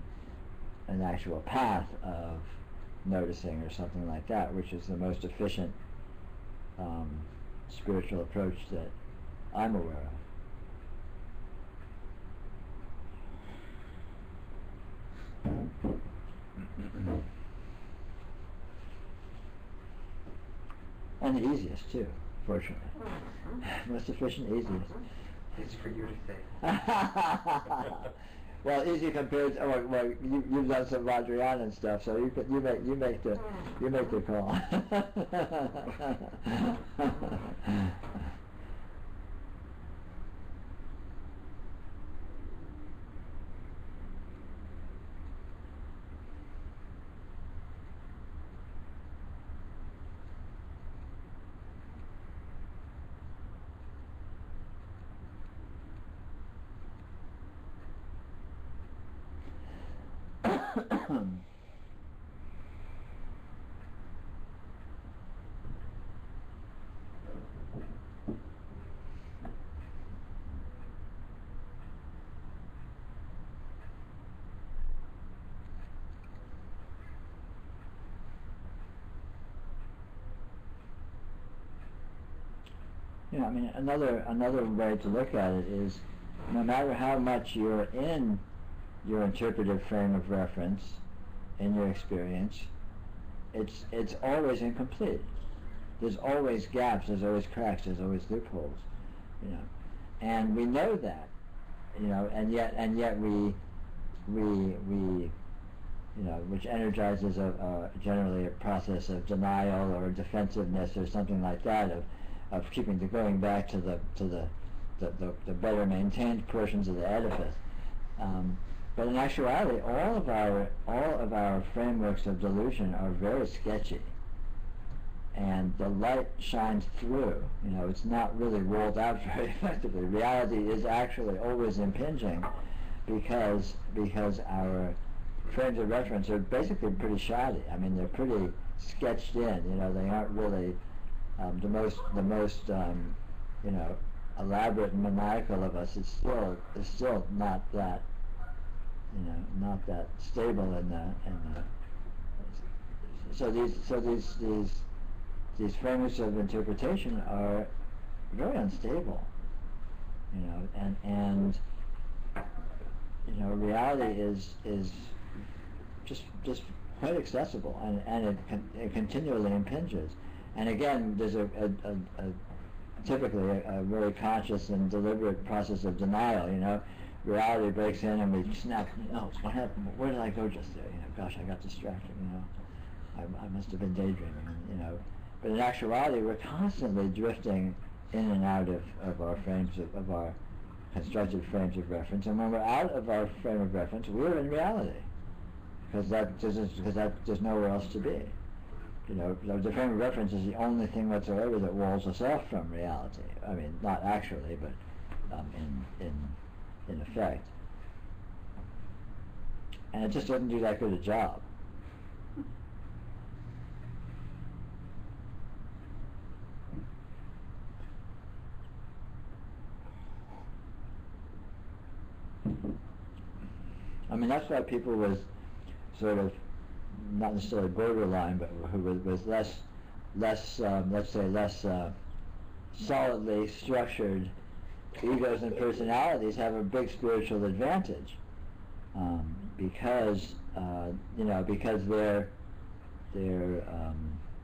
an actual path of noticing or something like that, which is the most efficient spiritual approach that I'm aware of. And the easiest too, fortunately. Most efficient, easiest. It's for you to say. Well, easy compared to, you've done some Vajrayana and stuff, so you make the call. I mean, another way to look at it is, no matter how much you're in your interpretive frame of reference in your experience, it's always incomplete. There's always gaps, there's always cracks, there's always loopholes, and we know that, and yet we which energizes generally a process of denial or defensiveness or something like that, of going back to the better maintained portions of the edifice. But in actuality, all of our frameworks of delusion are very sketchy, and the light shines through. It's not really rolled out very effectively. Reality is actually always impinging, because our frames of reference are basically pretty shoddy. I mean, they're pretty sketched in. They aren't really the most elaborate and maniacal of us. Is still not that not that stable in the so these frameworks of interpretation are very unstable, and reality is just quite accessible, and it continually impinges. And again, there's typically a very conscious and deliberate process of denial. Reality breaks in and we snap. Oh, what happened? Where did I go just there? Gosh, I got distracted. I must have been daydreaming. But in actuality, we're constantly drifting in and out of our frames of our constructed frames of reference. And when we're out of our frame of reference, we're in reality, because there's nowhere else to be. The frame of reference is the only thing whatsoever that walls us off from reality. I mean, not actually, but in effect. And it just doesn't do that good a job. I mean, that's why people with sort of, not necessarily borderline, but who with less solidly structured egos and personalities have a big spiritual advantage, because their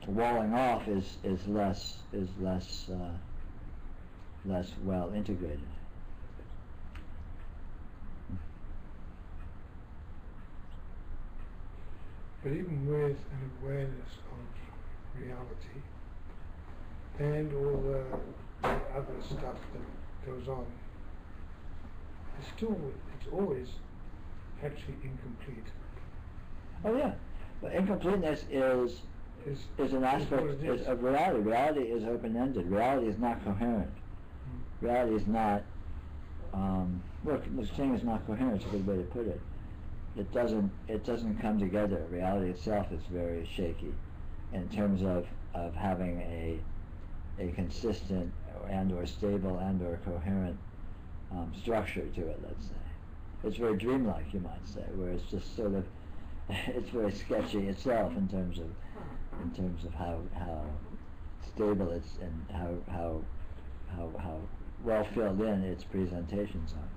walling off is less well integrated. But even with an awareness of reality and all the other stuff that goes on, it's always actually incomplete. Oh yeah, but incompleteness is an aspect of reality. Reality is open-ended. Reality is not coherent. Reality is not. Look, the thing is not coherent. Is a good way to put it. It doesn't come together. Reality itself is very shaky, in terms of having a consistent and or stable and or coherent structure to it. Let's say it's very dreamlike, you might say, where it's just sort of it's very sketchy itself in terms of how stable it's and how well filled in its presentations are.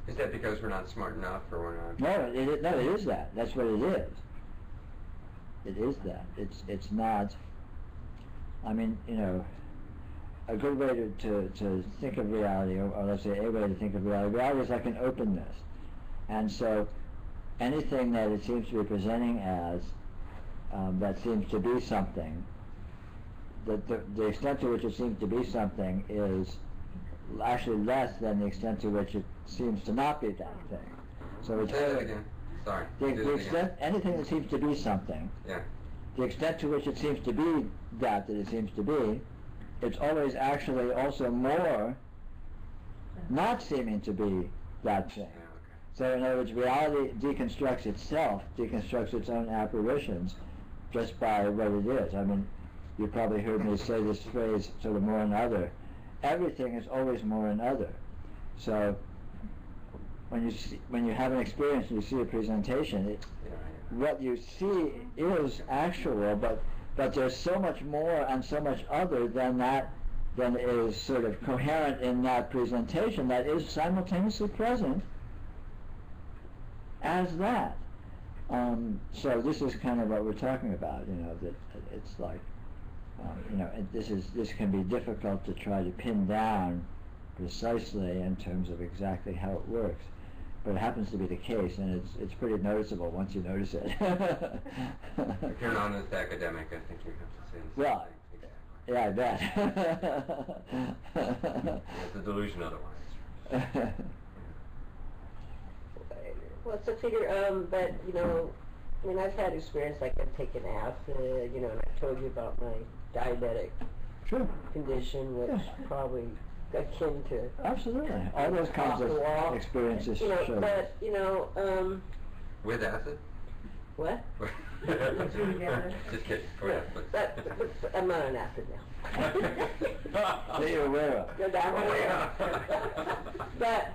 Is that because we're not smart enough, or we're not? No, it is that. That's what it is. It is that. It's not. I mean, a good way to think of reality, or let's say a way to think of reality. Reality is like an openness, and so anything that it seems to be presenting as that seems to be something. The extent to which it seems to be something is actually less than the extent to which it seems to not be that thing. So it's say that again. Sorry. The extent, anything that seems to be something, yeah. The extent to which it seems to be that it seems to be, it's always actually also more not seeming to be that thing. Yeah, okay. So in other words, reality deconstructs itself, deconstructs its own apparitions just by what it is. I mean, you probably heard me say this phrase, sort of more and other. Everything is always more and other. So when you have an experience and you see a presentation, what you see is actual, but there's so much more and so much other than is sort of coherent in that presentation that is simultaneously present as that. So this is kind of what we're talking about, that it's like, this can be difficult to try to pin down precisely in terms of exactly how it works, but it happens to be the case, and it's pretty noticeable once you notice it. If you're an honest academic, I think you have to say the same Well, thing. yeah, I bet. It's a delusion otherwise. Well, it's a figure, but, I've had experience, like I've taken acid, and I told you about my diabetic Sure. condition, which probably akin to Absolutely. All those kinds off the wall. of experiences show. But, With acid? what? Just kidding. Go ahead, please. But I'm not on acid now. That you're aware of. Go down But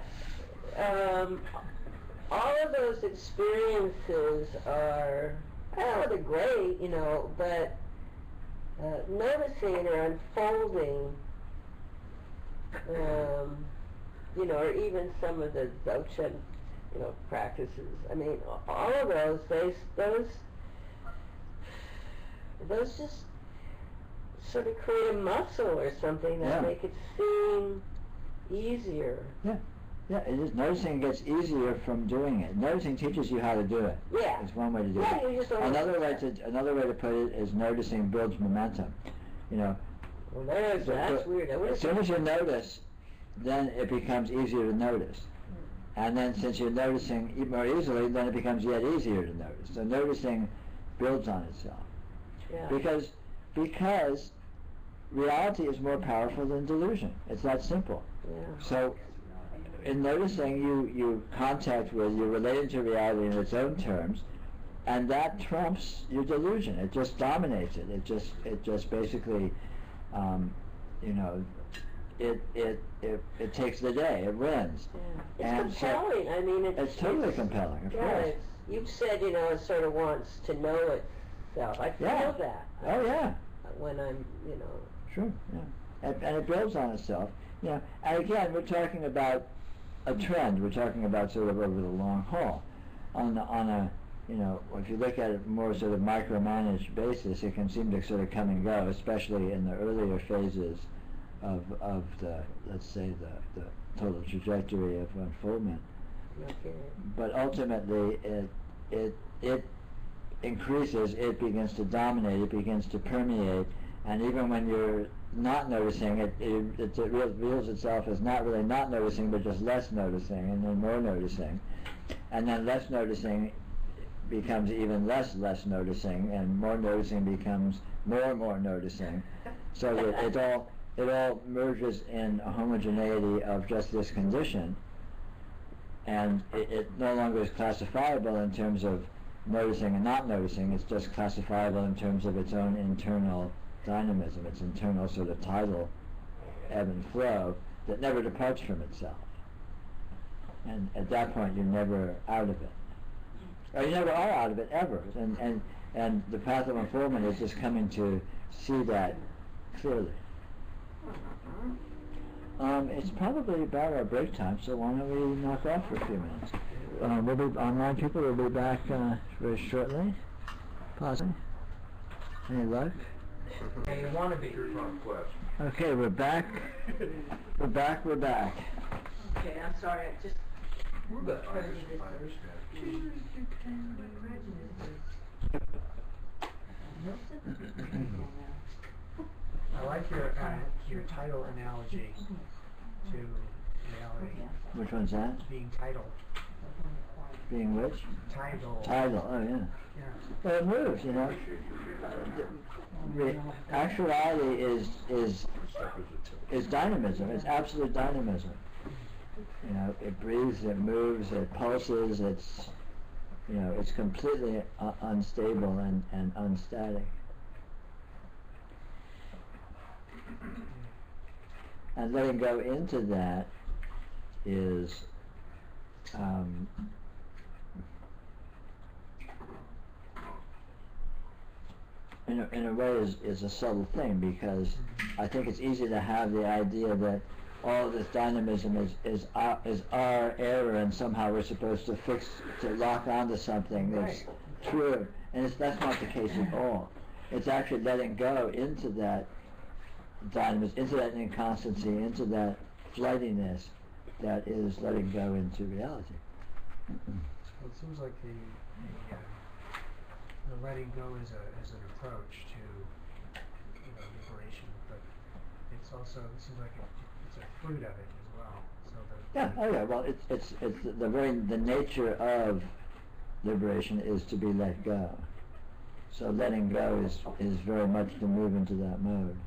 all of those experiences are, they're great, but noticing or unfolding, or even some of the Dzogchen, practices. I mean, all of those just sort of create a muscle or something that Yeah. make it seem easier. Yeah, it is. Noticing gets easier from doing it. Noticing teaches you how to do it. Yeah. It's one way to do Yeah, it. you just don't Another way to put it is noticing builds momentum. Well, that's weird. As soon as you notice, then it becomes easier to notice. And then since you're noticing more easily, then it becomes yet easier to notice. So noticing builds on itself. Yeah. Because reality is more powerful than delusion. It's that simple. Yeah. So in noticing, you contact with, you're related to reality in its own terms, and that trumps your delusion. It just dominates it. It just basically, it takes the day. It wins. Yeah. It's compelling. So I mean, it's totally compelling. Of course. You've said, it sort of wants to know itself. I feel that. Oh yeah. When I'm, Sure. Yeah. And it builds on itself. And again, we're talking about a trend. We're talking about sort of over the long haul. On a if you look at it more sort of micromanaged basis, it can seem to sort of come and go, especially in the earlier phases of the, let's say, the total trajectory of unfoldment. Okay. But ultimately, it increases. It begins to dominate. It begins to permeate. And even when you're not noticing, it reveals itself as not really not noticing, but just less noticing, and then more noticing, and then less noticing becomes even less noticing, and more noticing becomes more noticing, so that it all merges in a homogeneity of just this condition, and it no longer is classifiable in terms of noticing and not noticing. It's just classifiable in terms of its own internal dynamism, its internal sort of tidal ebb and flow that never departs from itself. And at that point, you're never out of it. Or you never are out of it ever. And the path of unfoldment is just coming to see that clearly. It's probably about our break time, so why don't we knock off for a few minutes? Online people will be back very shortly. Possibly. Any luck? You want to be. Okay, we're back. We're back. Okay, I'm sorry, I just... I like your title analogy to reality. Which one's that? Being titled. Being which? Tidal. Tidal, oh yeah. Yeah. Well, it moves, Actuality is dynamism. It's absolute dynamism. It breathes, it moves, it pulses. It's completely unstable and unstatic. And letting go into that is in a way is a subtle thing, because I think it's easy to have the idea that all of this dynamism is our error, and somehow we're supposed to lock onto something that's true, and that's not the case at all. It's actually letting go into that dynamism, into that inconstancy, into that flightiness that is letting go into reality. Well, it seems like the letting go is an approach to liberation, but it's also, it seems like it's a fruit of it as well. So Well, it's the nature of liberation is to be let go. So letting go is very much to move into that mode.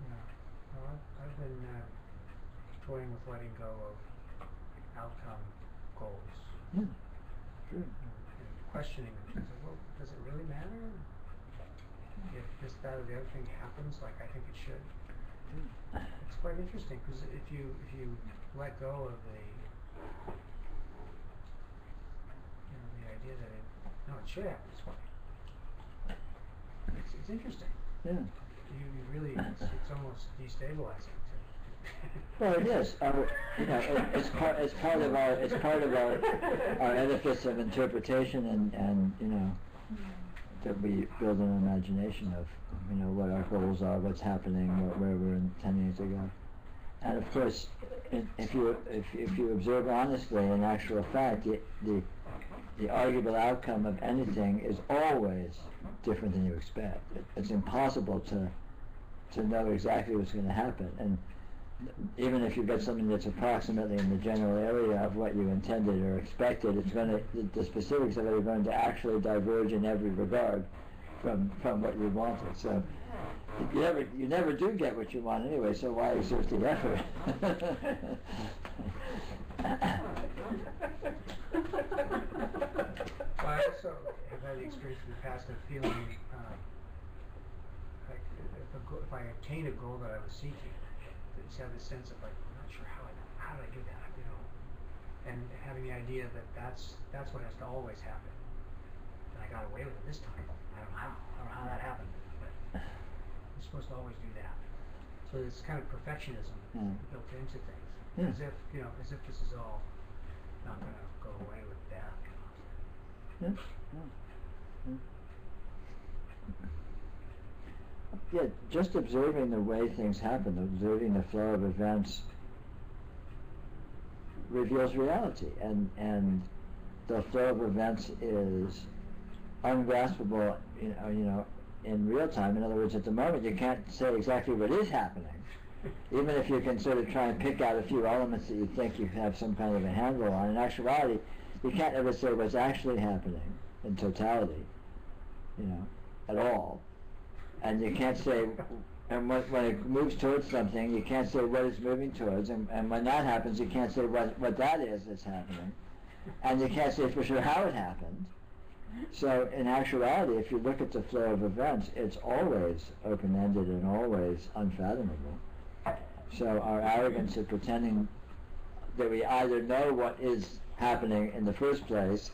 Yeah. Well, I've been toying with letting go of outcome goals. Yeah, true. And questioning them. Well, does it really matter if this, that, or the other thing happens like I think it should? It's quite interesting because if you let go of the idea that it should happen this way, it's interesting. Yeah. You really it's almost destabilizing. Well, it is. It's part of our edifice of interpretation, and that we build an imagination of what our goals are, what's happening, where we're intending to go. And of course, if you observe honestly, in actual fact, the arguable outcome of anything is always different than you expect. It's impossible to know exactly what's going to happen, and even if you get something that's approximately in the general area of what you intended or expected, the specifics of it are going to actually diverge in every regard from what you wanted. So you never do get what you want anyway, so why exert the effort? Well, I also have had the experience in the past of feeling like if I obtain a goal that I was seeking, just have this sense of like, I'm not sure how did I do that, and having the idea that that's what has to always happen. And I got away with it this time. I don't know how that happened, but I'm supposed to always do that. So it's kind of perfectionism built into things, as if this is all not going to go away with death. Yeah, just observing the way things happen, observing the flow of events reveals reality, and the flow of events is ungraspable, in real time. In other words, at the moment you can't say exactly what is happening, even if you can sort of try and pick out a few elements that you think you have some kind of a handle on. In actuality, you can't ever say what's actually happening in totality, at all. And you can't say, and when it moves towards something, you can't say what it's moving towards, and when that happens, you can't say what that is that's happening, and you can't say for sure how it happened. So in actuality, if you look at the flow of events, it's always open-ended and always unfathomable. So our arrogance of pretending that we either know what is happening in the first place,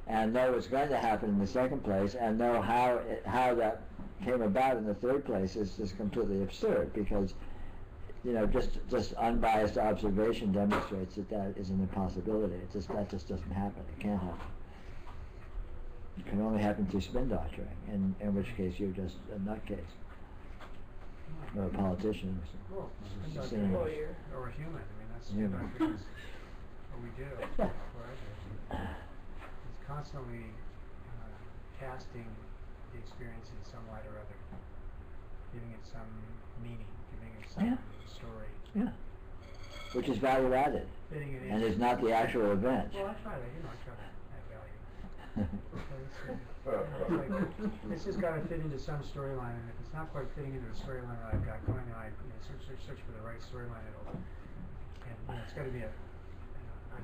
and know what's going to happen in the second place, and know how that came about in the third place is just completely absurd, because just unbiased observation demonstrates that is an impossibility. That just doesn't happen. It can't happen. It can only happen through spin doctoring, in which case you're just a nutcase or a politician. Well, Or or a human. That's what we do. It's constantly casting the experience in some light or other, giving it some meaning, giving it some story. Yeah. Which is value added, and is not the actual event. Well, I try to add value. It's just got to fit into some storyline, and if it's not quite fitting into the storyline that I've got going, then I search for the right storyline. And it's got to be an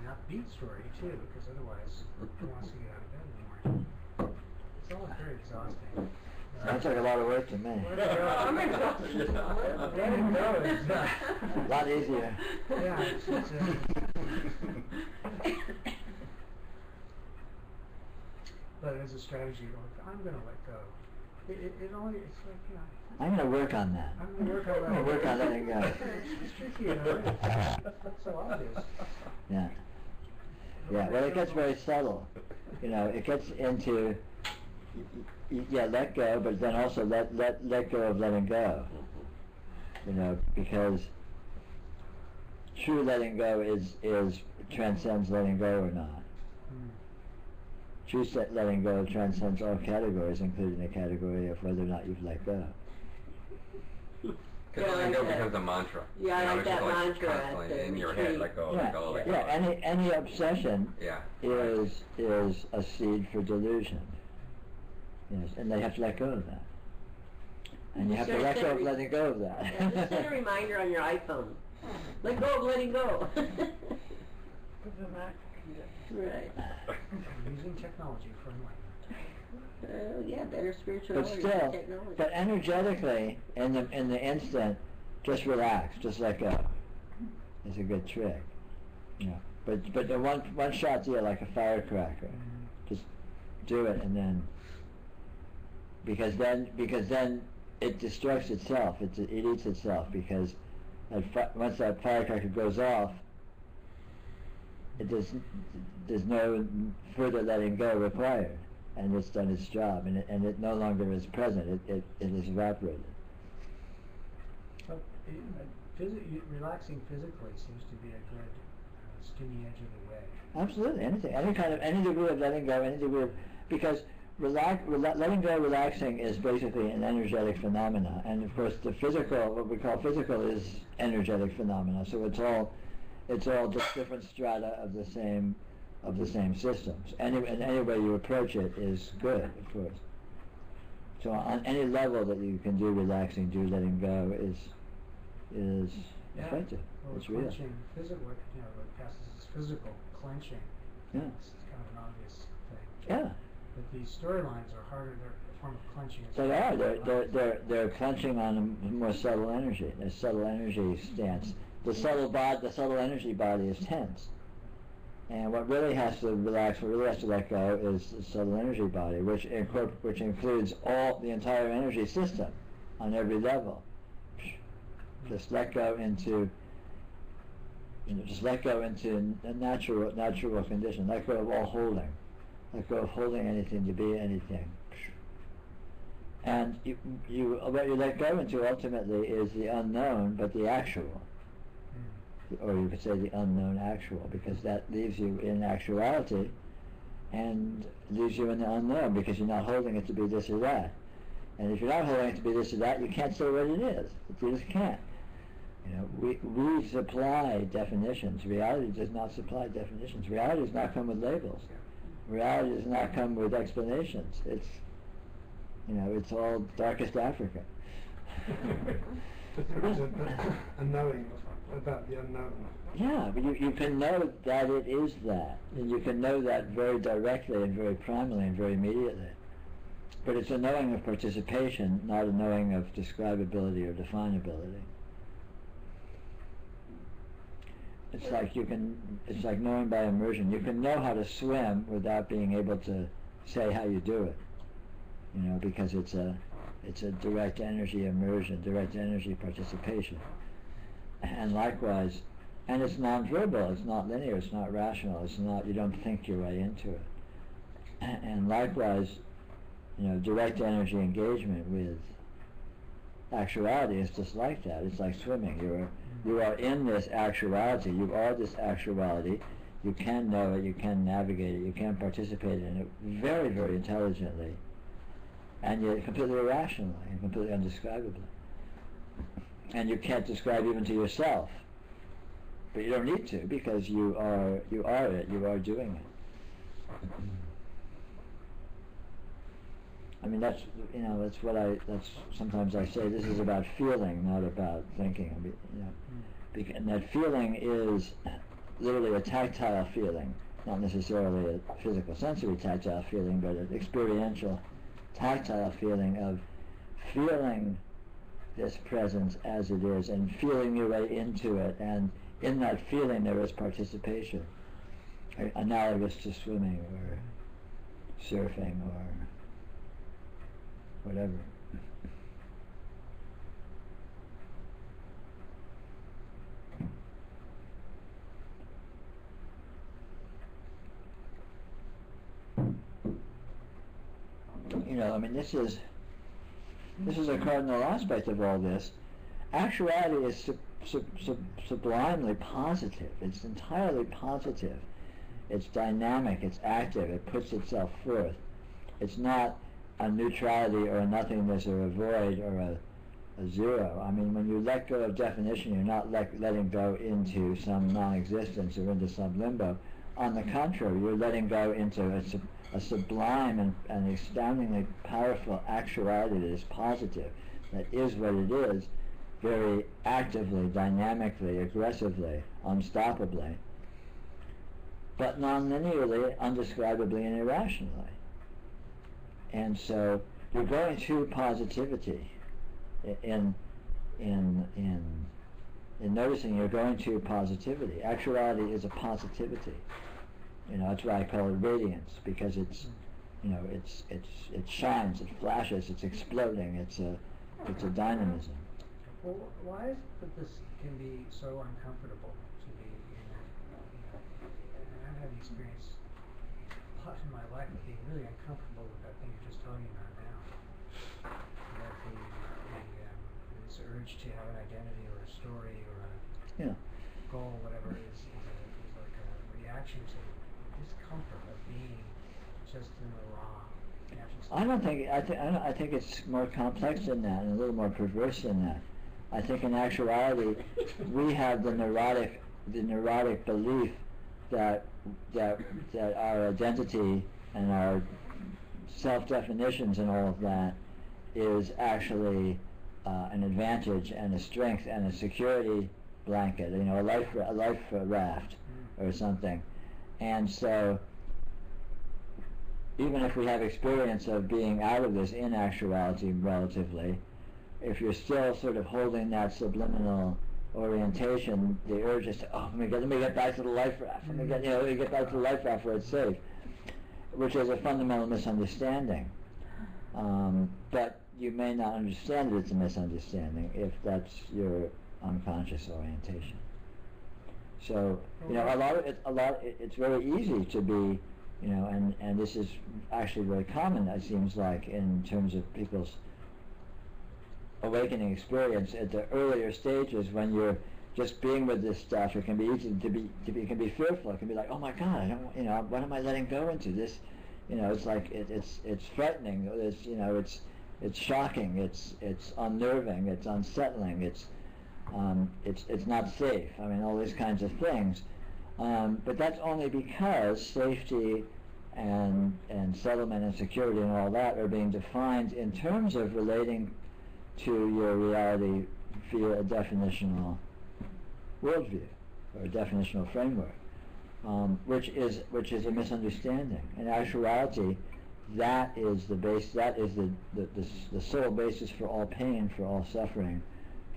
upbeat story too, because otherwise, who wants to get out of bed anymore? It's always very exhausting. Sounds like a lot of work to me. I'm exhausted. Letting go is a lot easier. Yeah, it's but as a strategy, I'm going to let go. it only, it's like, you know. I'm going to work on that. I'm going to work on that. I'm going to work on letting go. It's tricky, you know. That's so obvious. Yeah. Yeah, well, it gets very subtle. You know, it gets into, yeah, let go, but then also let go of letting go. You know, because true letting go is transcends letting go or not. True letting go transcends all categories, including the category of whether or not you've let go. Because letting go becomes a mantra. Yeah, I like that mantra Constantly at the in your retreat. head, let go, let go, let go. Yeah, any obsession is a seed for delusion. Yes, and they have to let go of that. And you have to let go of letting go of that. Yeah, just set a reminder on your iPhone. Let go of letting go. Right. Using technology for enlightenment. Yeah, better But spirituality still, than technology. but energetically, in the instant, just relax, just let go. It's a good trick, you know. But the one shot deal, like a firecracker. Just do it, and then because then it destructs itself. It eats itself, because once that firecracker goes off, there's no further letting go required, and it's done its job, and it no longer is present. It is evaporated. So, relaxing physically seems to be a good skinny edge of the way. Absolutely, any degree of letting go, any degree of, because letting go, relaxing is basically an energetic phenomena, and of course the physical, what we call physical, is energetic phenomena. So it's all just different strata of the same systems. And any way you approach it is good, of course. So on any level that you can do relaxing, do letting go is effective. Well, it's real. clenching, physical, you know, what passes as physical clenching. Yeah. It's kind of an obvious thing. Yeah. But these storylines are harder. They're a form of clenching. They are. They're clenching on a more subtle energy. A subtle energy stance. The subtle energy body is tense. And what really has to relax, what really has to let go, is the subtle energy body, which includes the entire energy system on every level. Just let go into, a natural condition. Let go of all holding. Let go of holding anything to be anything. And what you let go into ultimately is the unknown, but the actual. Or you could say the unknown actual, because that leaves you in actuality and leaves you in the unknown, because you're not holding it to be this or that. And if you're not holding it to be this or that, you can't say what it is. You just can't. You know, we supply definitions. Reality does not supply definitions. Reality does not come with labels. Reality does not come with explanations. It's all darkest Africa. But there is a knowing about the unknown. Yeah, but you can know that it is that, and you can know that very directly and very primally and very immediately. But it's a knowing of participation, not a knowing of describability or definability. It's like knowing by immersion. You can know how to swim without being able to say how you do it. Because it's a direct energy immersion, direct energy participation. And likewise, and it's non-verbal, it's not linear, it's not rational, you don't think your way into it. And likewise, direct energy engagement with actuality is just like that. It's like swimming. You are in this actuality. You are this actuality. You can know it, you can navigate it, you can participate in it very, very intelligently, and yet completely irrationally and completely undescribably. And you can't describe even to yourself, but you don't need to, because you are it. You are doing it. I mean, that's sometimes I say this is about feeling, not about thinking. And that feeling is literally a tactile feeling, not necessarily a physical sensory tactile feeling, but an experiential tactile feeling of feeling this presence as it is, and feeling your way into it, and in that feeling there is participation, analogous to swimming or surfing or whatever. You know, I mean, this is a cardinal aspect of all this. Actuality is sublimely positive. It's entirely positive. It's dynamic. It's active. It puts itself forth. It's not a neutrality or a nothingness or a void or a zero. I mean, when you let go of definition, you're not letting go into some non-existence or into some limbo. On the contrary, you're letting go into a sublime and astoundingly powerful actuality that is positive, that is what it is, very actively, dynamically, aggressively, unstoppably, but non-linearly, undescribably, and irrationally. And so you're going to positivity in noticing you're going to positivity. Actuality is a positivity. You know, that's why I call it radiance, because it's, you know, it shines, it flashes, it's exploding, it's a dynamism. Well, why is it that this can be so uncomfortable to be, you know, and I've had the experience a lot in my life of being really uncomfortable with that thing you're just talking about now. That this urge to have an identity or a story or a goal, whatever it is like a reaction to discomfort of being just in the raw. I think it's more complex than that and a little more perverse than that. I think in actuality we have the neurotic belief that our identity and our self-definitions and all of that is actually an advantage and a strength and a security blanket, you know, a life raft or something. And so even if we have experience of being out of this in actuality relatively, if you're still sort of holding that subliminal orientation, the urge is to, let me get back to the life raft. Let me get back to the life raft where it's safe, which is a fundamental misunderstanding. But you may not understand that it's a misunderstanding if that's your unconscious orientation. So, you know, it's very easy to be, you know, and this is actually very common, it seems like, in terms of people's awakening experience at the earlier stages when you're just being with this stuff. It can be easy it can be fearful. It can be like, oh my God, I don't, you know, what am I letting go into this? You know, it's like it's threatening. It's, you know, it's shocking. It's unnerving. It's unsettling. It's not safe. I mean, all these kinds of things. But that's only because safety and settlement and security and all that are being defined in terms of relating to your reality via a definitional worldview or a definitional framework, which is a misunderstanding. In actuality, that is the base. That is the sole basis for all pain, for all suffering,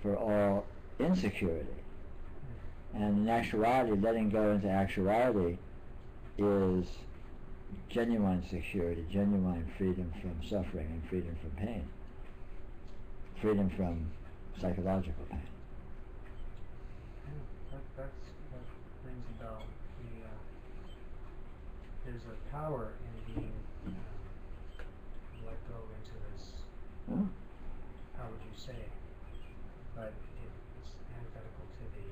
for all insecurity. And in actuality, letting go into actuality is genuine security, genuine freedom from suffering and freedom from pain, freedom from psychological pain. That rings a bell. There's a power in being let go into this, how would you say, but it's antithetical to the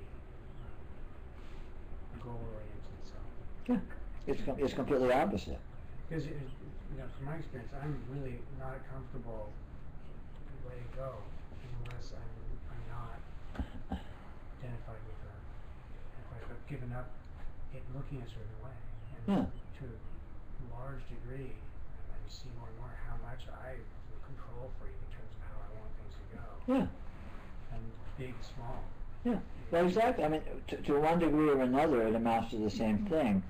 goal-oriented self. Yeah, it's completely opposite. Because, you know, from my experience, I'm really not comfortable letting go unless I'm not identified with her. If I've given up it looking a certain way. And to a large degree, I see more and more how much I control freak in terms of how I want things to go. Yeah. And big, small. Yeah. Well, exactly. I mean, to one degree or another, it amounts to the same thing.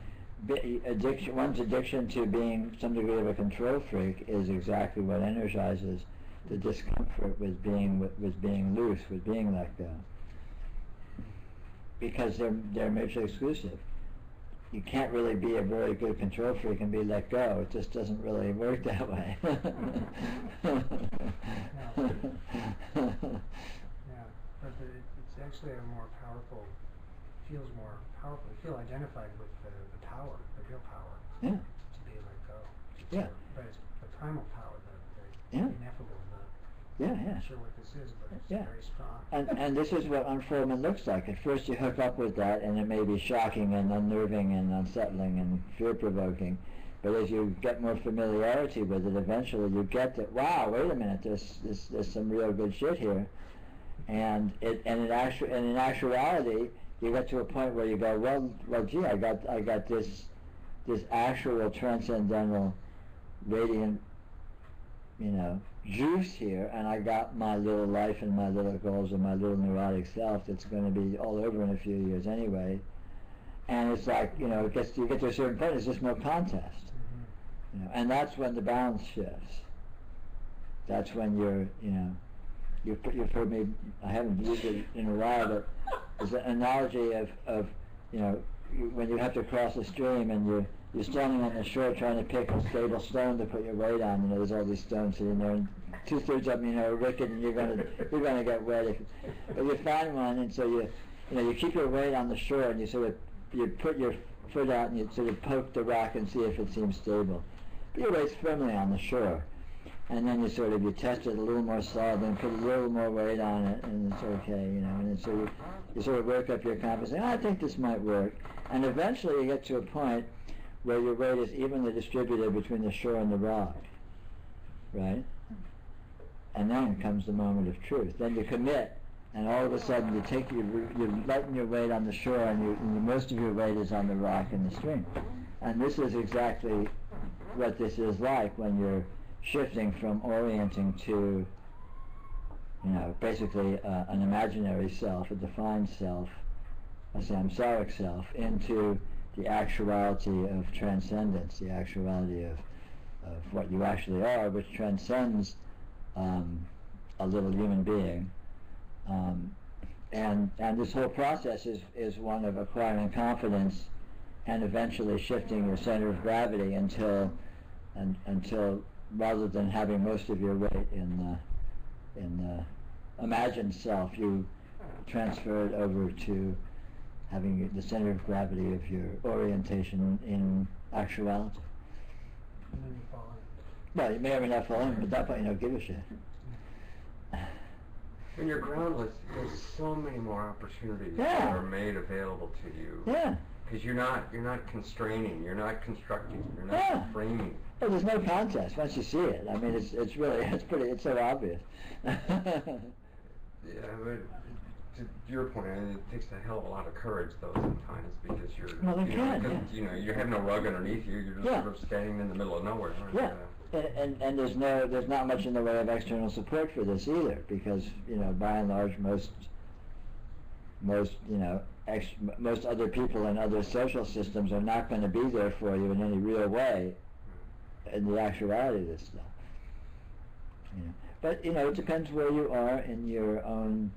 One's addiction to being some degree of a control freak is exactly what energizes the discomfort with being loose, with being let go. Because they're mutually exclusive. you can't really be a very good control freak and be let go. It just doesn't really work that way. Yeah, but it's actually a more powerful, feels more powerful. I feel identified with the power, the real power. Yeah. To be let go. Yeah. But it's the primal power, the Yeah. ineffable. Yeah, I'm yeah. not sure what this is, but it's Yeah. very strong. And this is what unfoldment looks like. At first you hook up with that and it may be shocking and unnerving and unsettling and fear-provoking. But as you get more familiarity with it, eventually you get that, wow, wait a minute, there's some real good shit here. And in actuality, you get to a point where you go, well, gee, I got this actual transcendental, radiant, juice here, and I got my little life and my little goals and my little neurotic self that's going to be all over in a few years anyway. And it's like, you get to a certain point, it's just no contest. And that's when the balance shifts. That's when you've heard me, I haven't used it in a while, but it's an analogy of when you have to cross a stream and you're standing on the shore trying to pick a stable stone to put your weight on. There's all these stones sitting there, and 2/3 of them, are wicked, and you're gonna get wet if you find one. And so you keep your weight on the shore, and you put your foot out and you sort of poke the rock and see if it seems stable. But your weight's firmly on the shore, and then you test it a little more solid, and put a little more weight on it, and it's okay, And so you sort of work up your confidence. I think this might work, and eventually you get to a point where your weight is evenly distributed between the shore and the rock, right? And then comes the moment of truth. Then you commit, and all of a sudden you lighten your weight on the shore, and most of your weight is on the rock and the stream. And this is exactly what this is like when you're shifting from orienting to, basically an imaginary self, a defined self, a samsaric self, into the actuality of transcendence, the actuality of what you actually are, which transcends a little human being. And this whole process is one of acquiring confidence and eventually shifting your center of gravity until rather than having most of your weight in the imagined self, you transfer it over to having the center of gravity of your orientation in actuality. And then you fall in. Well, you may or may not fall in, but at that point you don't give a shit. When you're groundless, there's so many more opportunities Yeah. that are made available to you. Yeah. Because you're not constraining, you're not constructing, you're not Yeah. framing. Well, there's no contest once you see it. I mean, it's so obvious. Yeah, but to your point, it takes a hell of a lot of courage, though, sometimes, because Well, it can, you have no rug underneath you. You're just Yeah. sort of standing in the middle of nowhere. Right? Yeah. And there's not much in the way of external support for this either, because by and large most other people in other social systems are not going to be there for you in any real way in the actuality of this stuff. But it depends where you are in your own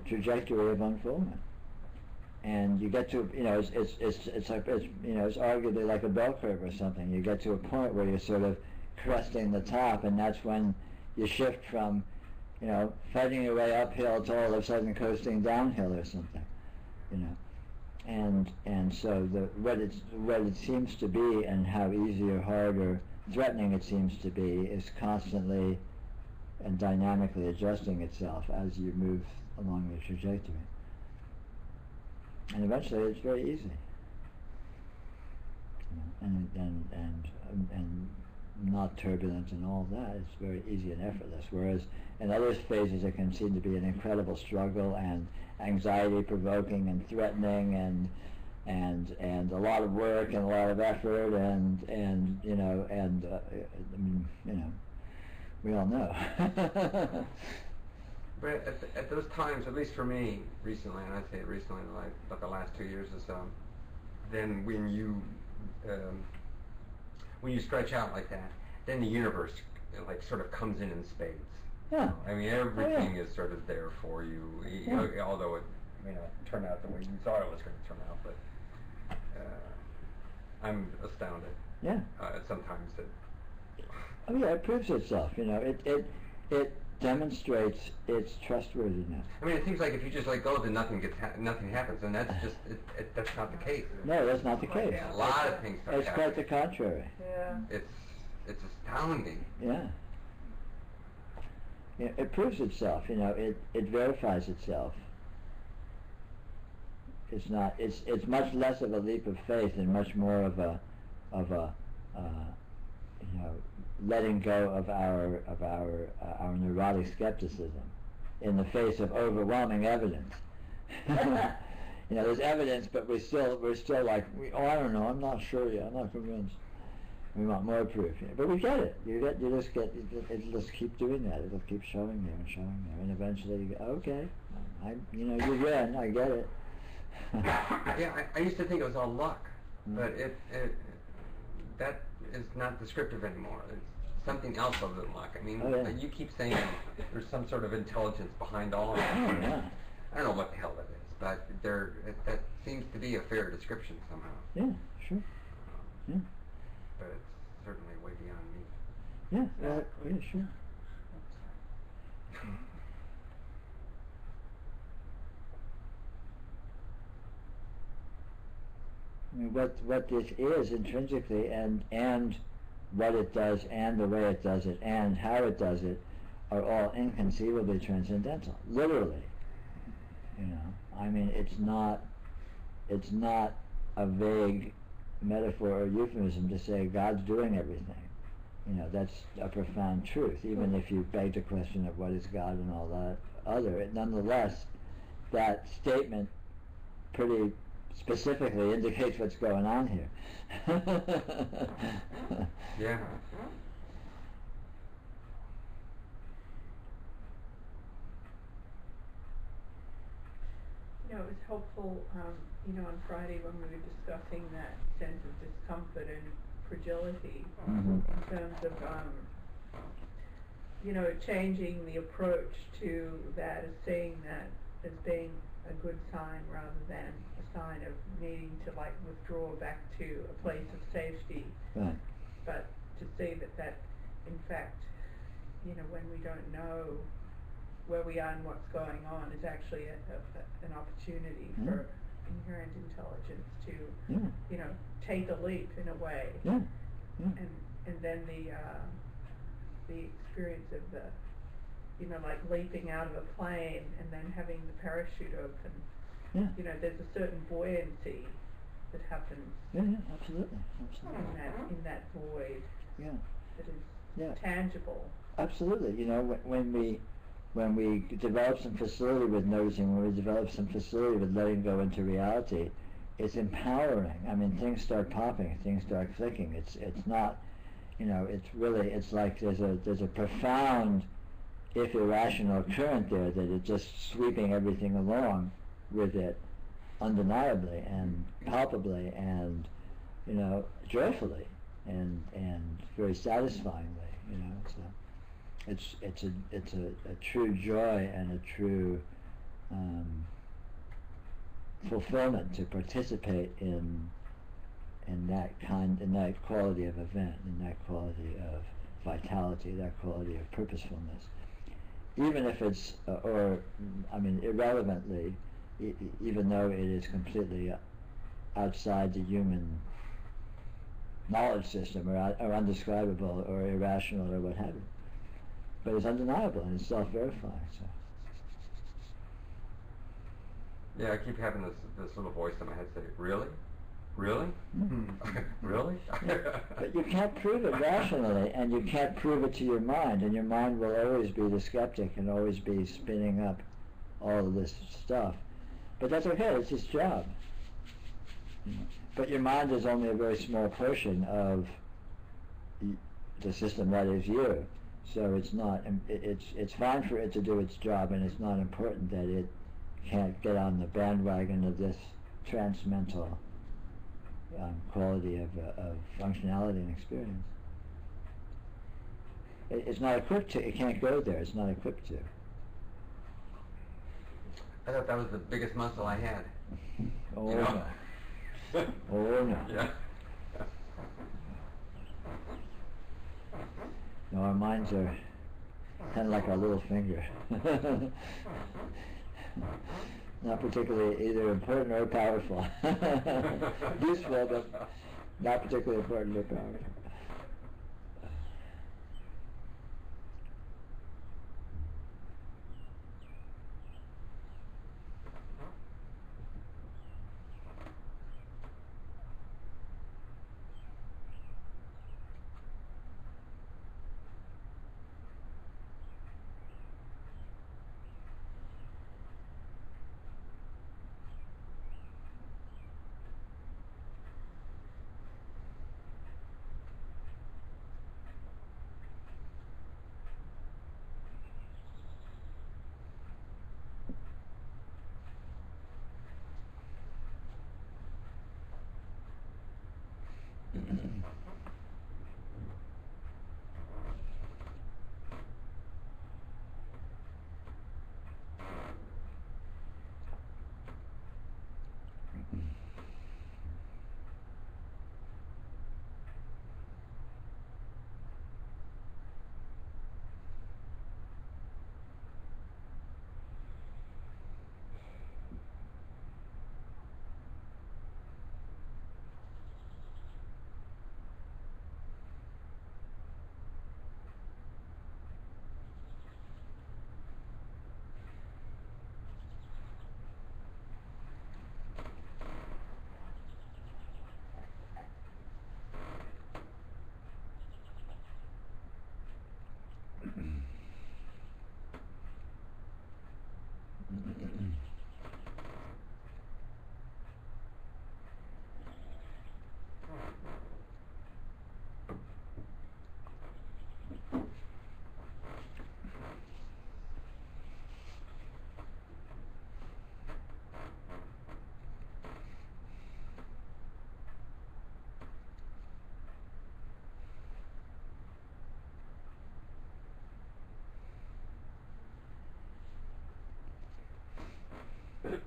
trajectory of unfoldment. And you get to it's arguably like a bell curve or something. You get to a point where you're sort of cresting the top, and that's when you shift from fighting your way uphill to all of a sudden coasting downhill or something. And so what it seems to be, and how easy or hard or threatening it seems to be, is constantly and dynamically adjusting itself as you move along the trajectory. And eventually it's very easy. And not turbulent and all that. It's very easy and effortless. Whereas in other phases it can seem to be an incredible struggle and anxiety provoking and threatening and a lot of work and a lot of effort and we all know. But at those times, at least for me recently, and I'd say recently, like about the last 2 years or so, then when you stretch out like that, then the universe sort of comes in spades. Yeah. I mean, everything is sort of there for you. Although may not turn out the way you thought it was going to turn out, but I'm astounded. Yeah. Sometimes that. Oh yeah, it proves itself. You know, it demonstrates its trustworthiness. I mean, it seems like if you just let go, then nothing happens, and that's just that's not the case. No, that's not the case. A lot of things start It's quite happening. the contrary. Yeah. It's astounding. Yeah. Yeah, it proves itself. You know, it verifies itself. It's not. It's much less of a leap of faith and much more of a you know, letting go of our neurotic skepticism in the face of overwhelming evidence. You know, there's evidence, but we're still like, I don't know, I'm not sure yet, I'm not convinced. We want more proof, you know, but we get it. It'll just keep doing that. It'll keep showing there and showing there, and eventually you go, okay, you know, you win. I get it. Yeah, I used to think it was all luck, but that is not descriptive anymore. It's something else other than luck. I mean, you keep saying there's some sort of intelligence behind all of it. Oh, yeah. I don't know what the hell that is, but that seems to be a fair description somehow. Yeah, sure. Yeah. But it's certainly way beyond me. Yeah, well, yeah, sure. I mean, what this is intrinsically, and what it does, and the way it does it, and how it does it, are all inconceivably transcendental. Literally, you know. I mean, it's not a vague metaphor or euphemism to say God's doing everything. You know, that's a profound truth. Even if you beg the question of what is God and all that other, nonetheless, that statement pretty specifically indicates what's going on here. Yeah. You know, it was helpful, you know, on Friday when we were discussing that sense of discomfort and fragility in terms of, you know, changing the approach to that as seeing that as being a good sign rather than a sign of needing to like withdraw back to a place of safety. Right. But to see that in fact, you know, when we don't know where we are and what's going on is actually an opportunity for inherent intelligence to, you know, take a leap in a way. Yeah. And then the experience of the, you know, like leaping out of a plane and then having the parachute open. Yeah. You know, there's a certain buoyancy that happens Yeah, absolutely. in that void. Yeah. That is Yeah. tangible. Absolutely. You know, when we develop some facility with noticing, when we develop some facility with letting go into reality, it's empowering. I mean, things start popping, things start clicking. It's not, you know, it's like there's a profound, if irrational, current there that is just sweeping everything along with it, undeniably and palpably and, you know, joyfully and very satisfyingly. You know, it's a true joy and a true fulfillment to participate in that quality of event, in that quality of vitality, that quality of purposefulness, even if it's irrelevantly, even though it is completely outside the human knowledge system or undescribable or irrational or what have you. But it's undeniable and it's self-verifying. So. Yeah, I keep having this little voice in my head say, "Really? Really? Really?" But you can't prove it rationally, and you can't prove it to your mind, and your mind will always be the skeptic and always be spinning up all of this stuff. But that's okay, it's its job. But your mind is only a very small portion of the system that is you. So it's not. It's fine for it to do its job, and it's not important that it can't get on the bandwagon of this transmental quality of functionality and experience. It's not equipped to. It can't go there. It's not equipped to. I thought that was the biggest muscle I had. Oh You know? no. Oh no. Yeah. No, our minds are kind of like our little finger. Not particularly either important or powerful. Useful, but not particularly important or powerful.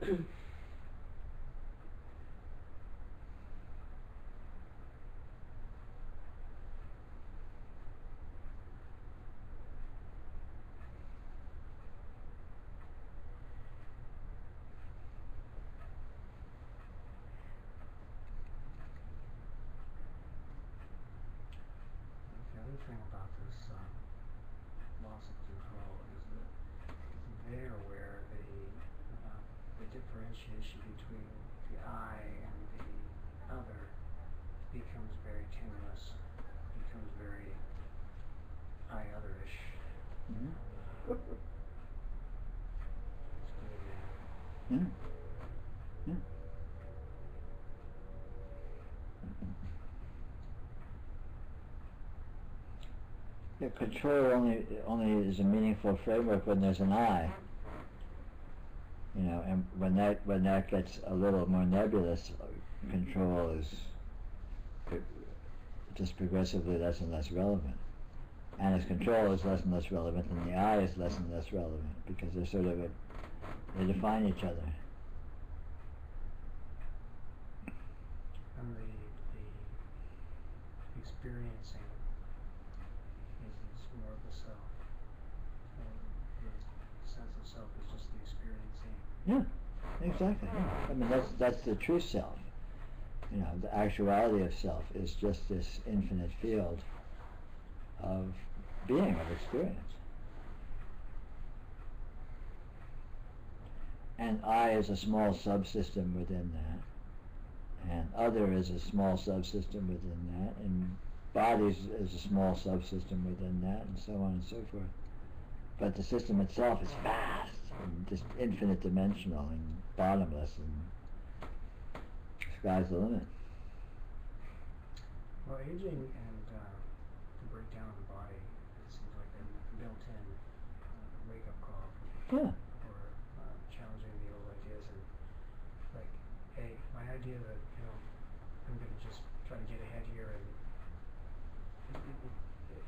The other thing about this loss of control is that there where the differentiation between the I and the other becomes very tenuous, becomes very I-otherish. Mm-hmm. It's good, man. Yeah. Yeah. Yeah, control only is a meaningful framework when there's an I. You know, and when that gets a little more nebulous, control is just progressively less and less relevant. And as control is less and less relevant, then the I is less and less relevant because they're sort of they define each other. And the experiencing is more of the self. And the sense of self is just the experiencing. Yeah, exactly. Yeah. I mean, that's the true self. You know, the actuality of self is just this infinite field of being, of experience. And I is a small subsystem within that. And other is a small subsystem within that. And bodies is a small subsystem within that, and so on and so forth. But the system itself is vast and just infinite dimensional and bottomless, and sky's the limit. Well, aging and the breakdown of the body, it seems like a built-in wake-up call Yeah. for challenging the old ideas. And like, hey, my idea that, you know, I'm going to just try to get ahead here and it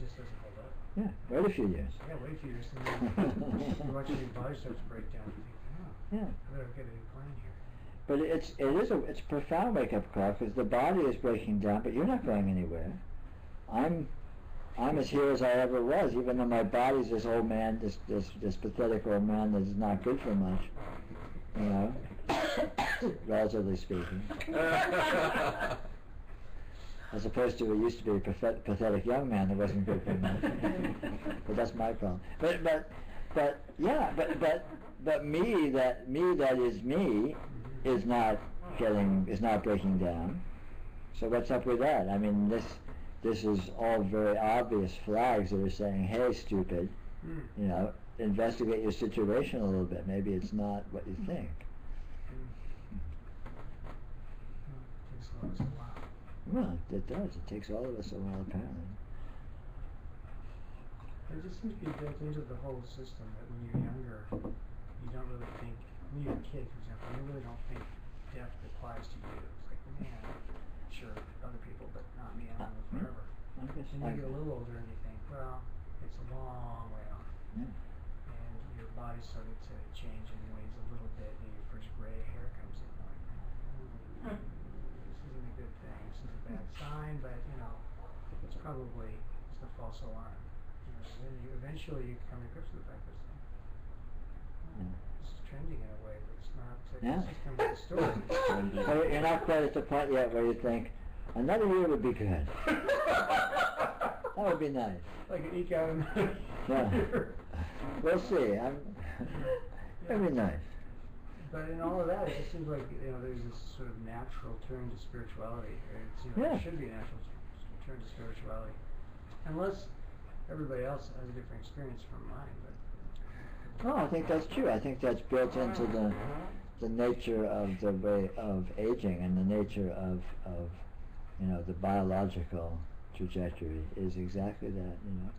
just doesn't hold up. Yeah, wait a few years. Yeah, wait a few years and then you watch your body starts to break down and think, oh, Yeah. I better get a new plan here. But it's a profound wake-up call, because the body is breaking down, but you're not going anywhere. I'm as here as I ever was, even though my body's this old man, this pathetic old man that is not good for much, you know, relatively speaking. As opposed to it used to be a pathetic young man that wasn't good for much. But that's my problem. But me that is me is not breaking down. So what's up with that? I mean, this is all very obvious flags that are saying, hey, stupid, you know, investigate your situation a little bit. Maybe it's not what you think. Takes a while. Well, it does. It takes all of us a while, apparently. It just seems to be built into the whole system that when you're younger, you don't really think, when you're a kid, for example, you really don't think death applies to you. It's like, man, sure, other people, but not me, I'm going to live forever. And you get a little older and you think, well, it's a long way off. Yeah. And your body's starting to change in ways a little bit, and your first gray hair comes in, like, this isn't a good thing, this is a bad sign, but, you know, it's probably just a false alarm. You know, then eventually you come to grips with the fact that this is trending in a way that's not consistent with the story. So you're not quite at the point yet where you think, another year would be good. That would be nice. Like an eke out another year. We'll see. That'd be nice. But in all of that, it just seems like, you know, there's this sort of natural turn to spirituality. It's, you know, It should be a natural turn to spirituality. Unless everybody else has a different experience from mine. But I think that's true. I think that's built into the nature of the way of aging, and the nature of you know, the biological trajectory is exactly that, you know.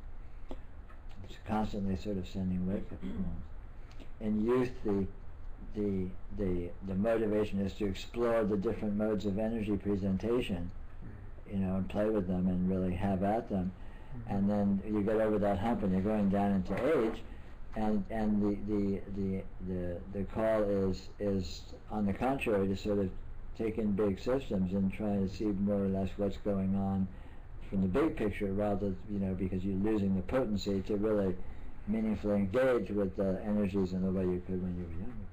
It's constantly sort of sending wake-up calls. In youth, the motivation is to explore the different modes of energy presentation, you know, and play with them and really have at them. And then you get over that hump and you're going down into age, and the call is on the contrary to sort of take in big systems and try to see more or less what's going on from the big picture, rather, you know, because you're losing the potency to really meaningfully engage with the energies in the way you could when you were younger.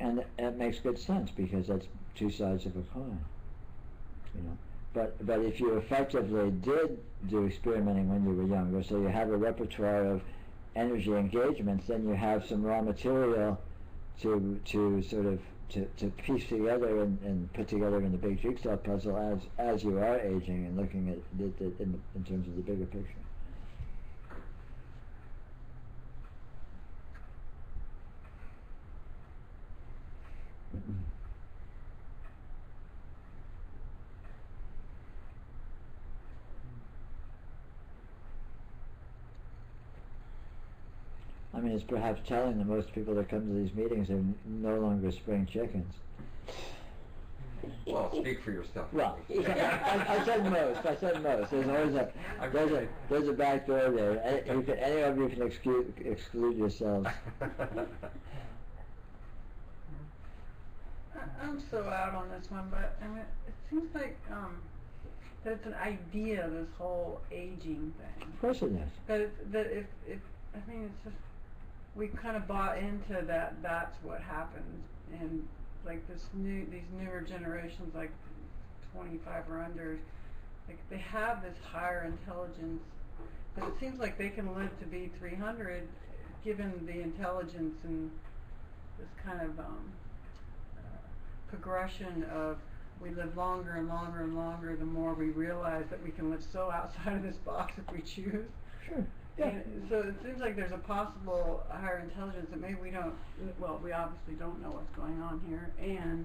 And that makes good sense, because that's two sides of a coin, you know. But if you effectively did do experimenting when you were younger, so you have a repertoire of energy engagements, then you have some raw material to sort of to piece together and put together in the big jigsaw puzzle as you are aging and looking at it in terms of the bigger picture. I mean, it's perhaps telling that most people that come to these meetings are no longer spring chickens. Well, speak for yourself. Well, I said most. There's always there's a back door there. Any of you can exclude yourselves. I'm so out on this one, but I mean, it seems like that it's an idea, this whole aging thing. Of course it is. That if I mean, it's just, we kind of bought into that. That's what happens, and like these newer generations, like 25 or under, like they have this higher intelligence, but it seems like they can live to be 300, given the intelligence and this kind of progression of, we live longer and longer and longer the more we realize that we can live so outside of this box if we choose. Sure. Yeah. And so it seems like there's a possible higher intelligence that maybe we obviously don't know what's going on here, and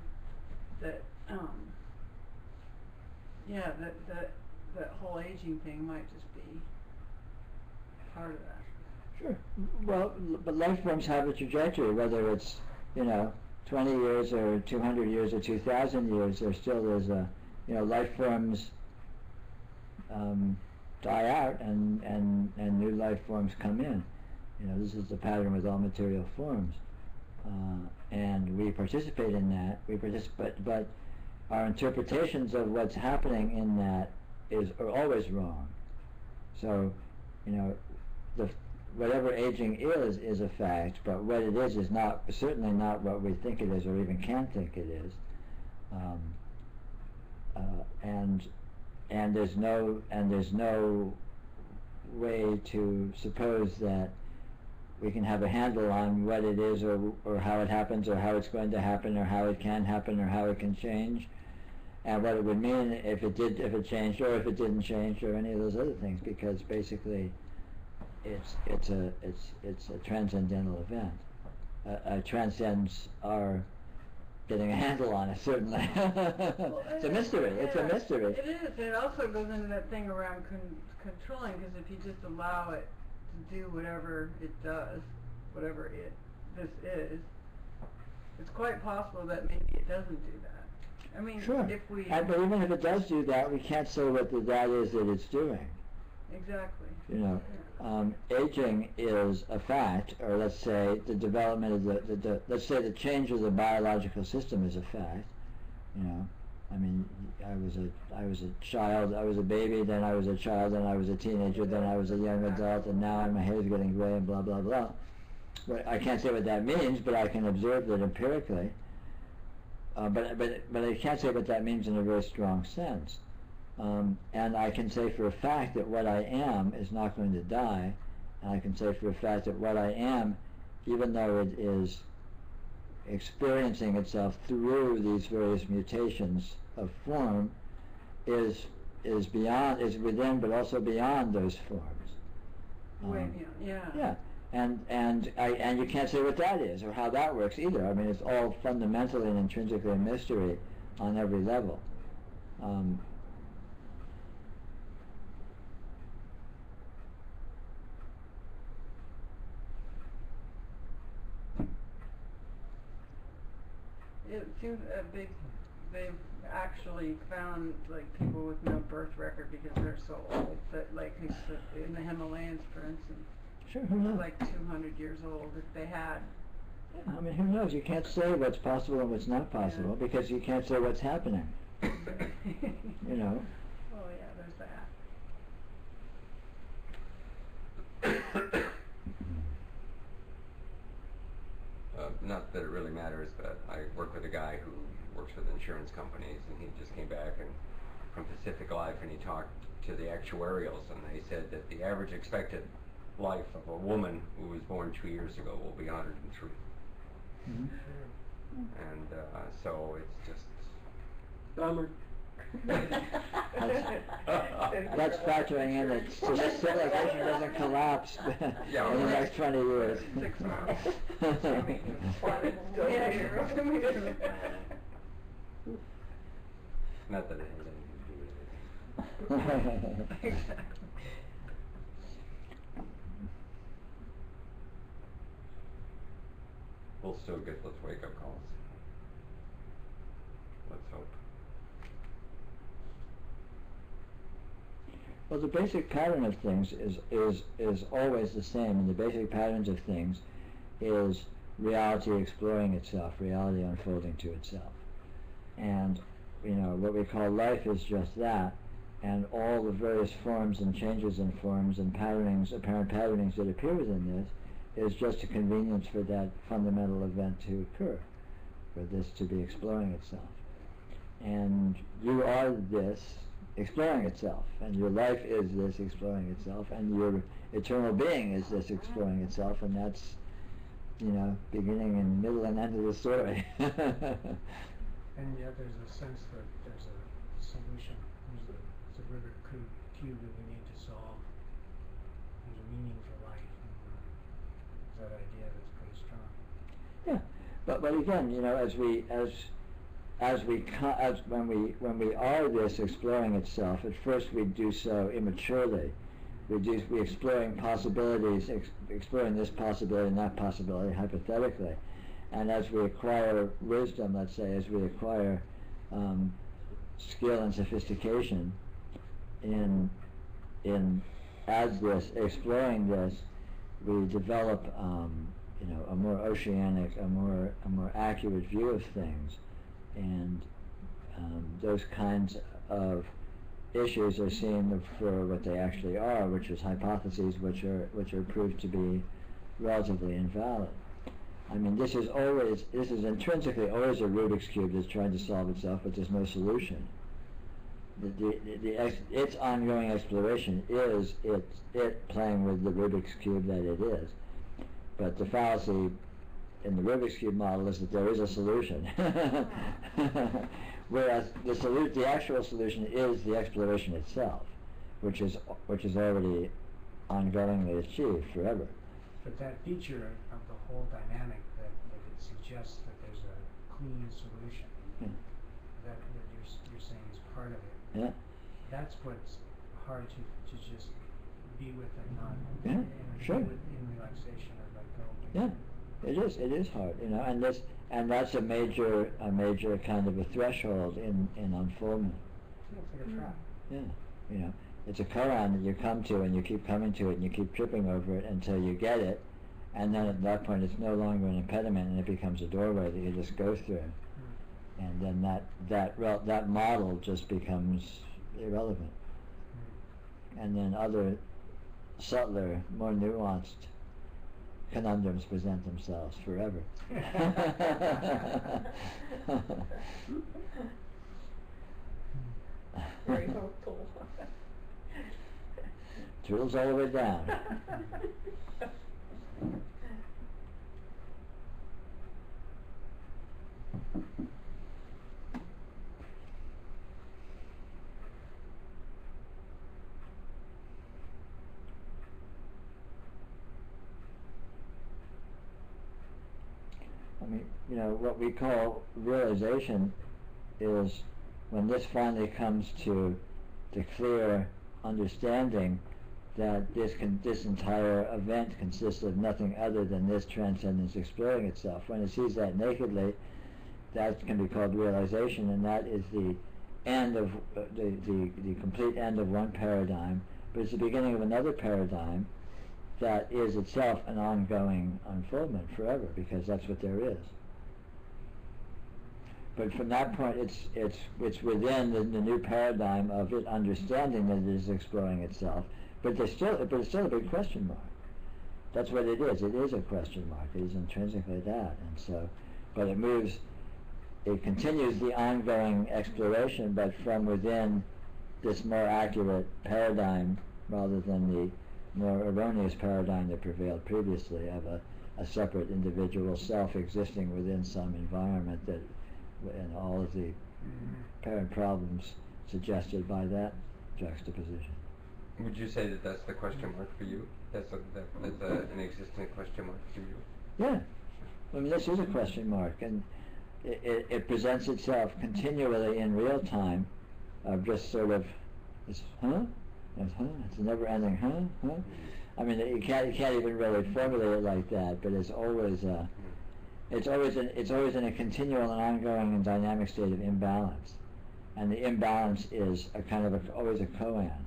that that whole aging thing might just be part of that. Sure. Well, but life forms have a trajectory, whether it's, you know, 20 years or 200 years or 2,000 years, there still is a, you know, life forms die out and new life forms come in. This is the pattern with all material forms. And we participate in that. But our interpretations of what's happening in that are always wrong. So, whatever aging is a fact, but what it is certainly not what we think it is or even can think it is. And there's no way to suppose that we can have a handle on what it is or how it happens or how it's going to happen or how it can happen or how it can change and what it would mean if it changed or if it didn't change or any of those other things, because basically it's a transcendental event. It transcends our getting a handle on it, certainly. It's a mystery. It's a mystery. It is. It also goes into that thing around controlling, because if you just allow it to do whatever it does, whatever this is, it's quite possible that maybe it doesn't do that. I mean, sure. if we... but even if it does do that, we can't say what that is that it's doing. Exactly. Aging is a fact, or let's say the development of let's say the change of the biological system is a fact. I mean, I was a child, I was a baby, then I was a child, then I was a teenager, then I was a young adult, and now my hair is getting gray and blah blah blah. Well, I can't say what that means, but I can observe that empirically. But I can't say what that means in a very strong sense. And I can say for a fact that what I am is not going to die, and I can say for a fact that what I am, even though it is experiencing itself through these various mutations of form, is within but also beyond those forms. Yeah. And you can't say what that is or how that works either. I mean, it's all fundamentally and intrinsically a mystery on every level. It seems they've actually found people with no birth record because they're so old that in the Himalayas, for instance, sure, who knows? 200 years old if they had. Yeah, I mean, who knows? You can't say what's possible and what's not possible because you can't say what's happening. Oh yeah, there's that. Not that it really matters, but I work with a guy who works with insurance companies, and he just came back from Pacific Life, and he talked to the actuarials, and they said that the average expected life of a woman who was born 2 years ago will be 103. Mm-hmm. And so it's just... Bummer. That's factoring in that civilization doesn't collapse in the next 20 years. 6 months. Not that it has anything to do with it. We'll still get those wake-up calls. Let's hope. Well, the basic pattern of things is always the same, and the basic patterns of things is reality exploring itself, reality unfolding to itself. And, what we call life is just that, and all the various forms and changes in forms and patternings, apparent patternings that appear within this, is just a convenience for that fundamental event to occur, for this to be exploring itself. And you are this exploring itself, and your life is this exploring itself, and your eternal being is this exploring itself, and that's, beginning and middle and end of the story. And yet there's a sense that there's a solution. There's a Rubik cube that we need to solve. There's a meaning for life. And, that idea that's pretty strong. Yeah, but again, when we are this exploring itself, at first we do so immaturely. We're exploring possibilities, exploring this possibility and that possibility hypothetically. And as we acquire wisdom, let's say, as we acquire skill and sophistication in as this, exploring this, we develop, a more oceanic, a more accurate view of things, and those kinds of issues are seen for what they actually are, which is hypotheses which are proved to be relatively invalid. I mean, this is intrinsically always a Rubik's Cube that's trying to solve itself, but there's no solution. Its ongoing exploration is it playing with the Rubik's Cube that it is. But the fallacy in the Rubik's Cube model is that there is a solution. Whereas the actual solution is the exploration itself, which is already ongoingly achieved forever. But that feature of the whole dynamic that it suggests that there's a clean solution, that you're saying is part of it. Yeah. That's what's hard to just be with and not Sure. in relaxation or let go. Yeah, it is hard, and that's a major kind of a threshold in unfoldment. Yeah, it's like a trap. Yeah, it's a koan that you come to, and you keep coming to it, and you keep tripping over it until you get it, and then at that point it's no longer an impediment, and it becomes a doorway that you just go through, and then that model just becomes irrelevant, and then other subtler, more nuanced conundrums present themselves forever. Very hopeful. Drills all the way down. I mean, what we call realization is when this finally comes to the clear understanding that this entire event consists of nothing other than this transcendence exploring itself. When it sees that nakedly, that can be called realization, and that is the end of the complete end of one paradigm, but it's the beginning of another paradigm that is itself an ongoing unfoldment forever, because that's what there is. But from that point, it's within the new paradigm of it understanding that it is exploring itself. But it's still a big question mark. That's what it is. It is a question mark. It is intrinsically that, and so, but it continues the ongoing exploration, but from within this more accurate paradigm rather than the more erroneous paradigm that prevailed previously of a separate individual self existing within some environment that, and all of the apparent problems suggested by that juxtaposition. Would you say that that's the question mark for you? That's an existing question mark for you? Yeah. I mean, this is a question mark, and it presents itself continually in real time, just sort of, it's a never-ending huh. I mean, you can't even really formulate it like that, but it's always in a continual and ongoing and dynamic state of imbalance, and the imbalance is always a koan.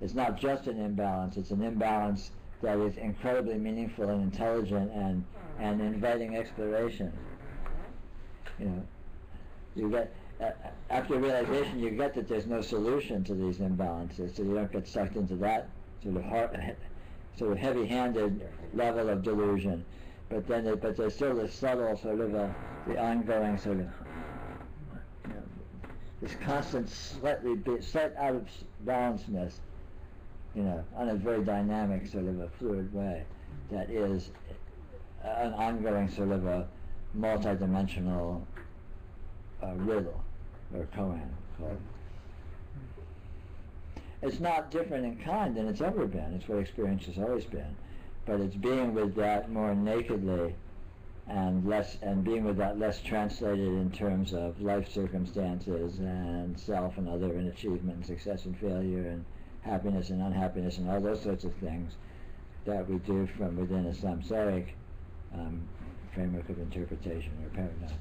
It's not just an imbalance; it's an imbalance that is incredibly meaningful and intelligent and inviting exploration. You get after realization, you get that there's no solution to these imbalances, so you don't get sucked into that sort of heavy-handed level of delusion. But there's still this subtle sort of the ongoing sort of this constant slight out of balanceness, on a very dynamic sort of a fluid way, that is an ongoing sort of a multi-dimensional riddle, or koan called. It's not different in kind than it's ever been. It's what experience has always been, but it's being with that more nakedly, and being with that less translated in terms of life circumstances and self and other, and achievement and success and failure and happiness and unhappiness and all those sorts of things that we do from within a samsaric framework of interpretation or paradigm.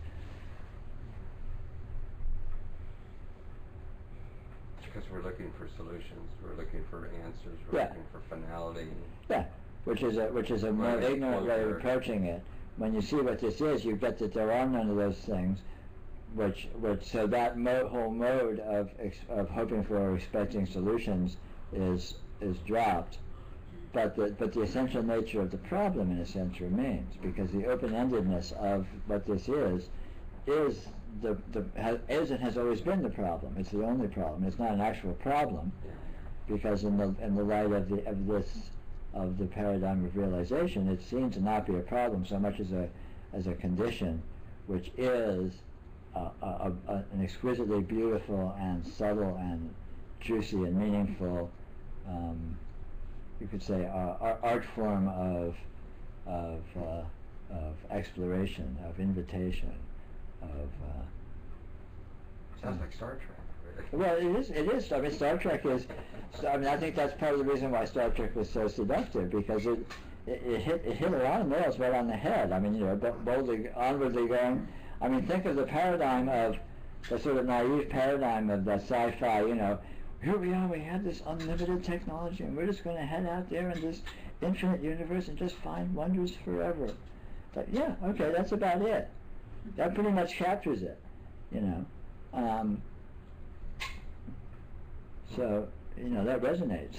Because we're looking for solutions, we're looking for answers, we're Yeah. looking for finality. Yeah, which is a more Right. ignorant way of approaching it. When you see what this is, you get that there are none of those things, which so that whole mode of hoping for or expecting solutions is dropped. But the essential nature of the problem, in a sense, remains, because the open-endedness of what this is and has always been the problem. It's the only problem. It's not an actual problem, because in the light of the paradigm of realization, it's seen to not be a problem so much as a condition, which is an exquisitely beautiful and subtle and juicy and meaningful, you could say, art form of exploration, of invitation, of. Sounds like Star Trek. Well, it is. I mean, Star Trek is. I mean, I think that's part of the reason why Star Trek was so seductive, because it hit a lot of nails right on the head. I mean, boldly, onwardly going. I mean, think of the paradigm of the sort of naive paradigm of the sci-fi. Here we are. We have this unlimited technology, and we're just going to head out there in this infinite universe and just find wonders forever. But yeah, okay, that's about it. That pretty much captures it, So, that resonates.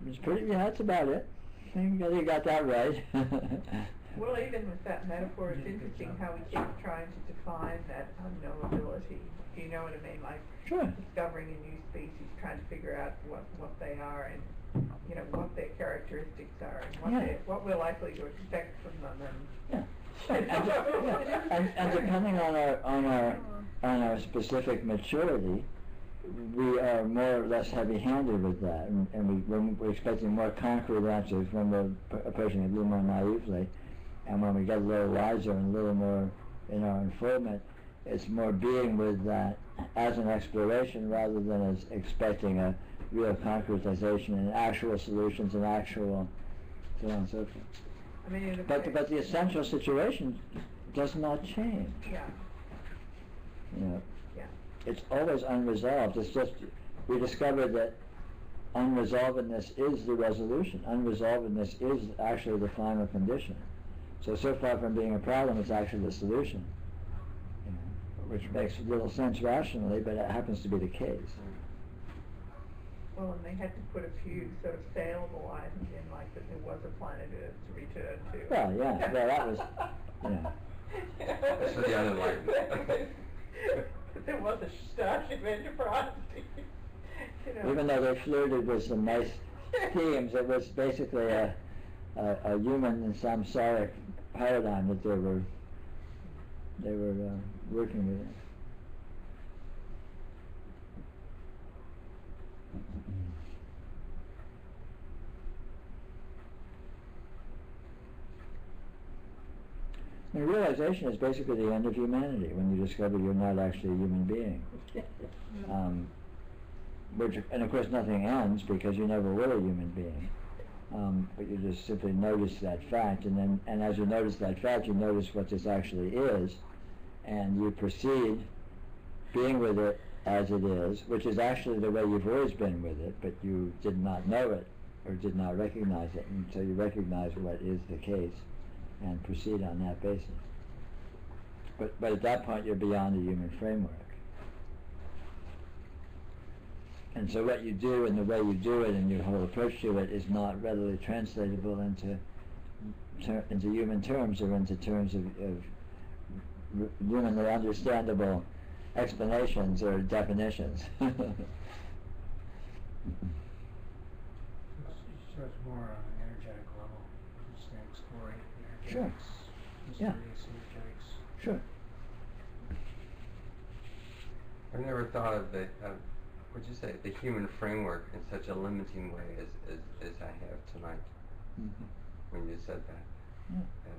It's pretty, that's about it. I think you got that right. Well, even with that metaphor, it's interesting how we keep trying to define that unknowability. Do you know what I mean? Like Sure. discovering a new species, trying to figure out what they are and what their characteristics are and what we're likely to expect from them. Yeah. And depending on our specific maturity, we are more or less heavy-handed with that, and when we're expecting more concrete answers, when we're approaching it a little more naively, and when we get a little wiser and a little more in our unfoldment, it's more being with that as an exploration rather than as expecting a real concretization and actual solutions and actual so on and so forth. I mean, But the essential situation does not change. Yeah. Yeah. It's always unresolved. It's just we discovered that unresolvedness is the resolution. Unresolvedness is actually the final condition. So far from being a problem, it's actually the solution. Which makes little sense rationally, but it happens to be the case. Well, and they had to put a few sort of saleable items in, like that there was a planet Earth to return to. Well, yeah. Well, that was, That's for the unenlightened. There was a Starship Enterprise. Even though they flirted with some nice themes, it was basically a human and samsaric paradigm that they were working with. The realization is basically the end of humanity, when you discover you're not actually a human being. And of course nothing ends, because you never were a human being. But you just simply notice that fact, and as you notice that fact, you notice what this actually is, and you proceed being with it as it is, which is actually the way you've always been with it, but you did not know it or did not recognize it until you recognize what is the case and proceed on that basis. But at that point you're beyond the human framework. And so what you do and the way you do it and your whole approach to it is not readily translatable into human terms or into terms of humanly understandable explanations or definitions. So it's more on an energetic level, just exploring the Sure. energetics, Yeah. mysterious energetics. Sure. I've never thought of would you say, the human framework in such a limiting way as I have tonight. Mm-hmm. When you said that. Yeah. It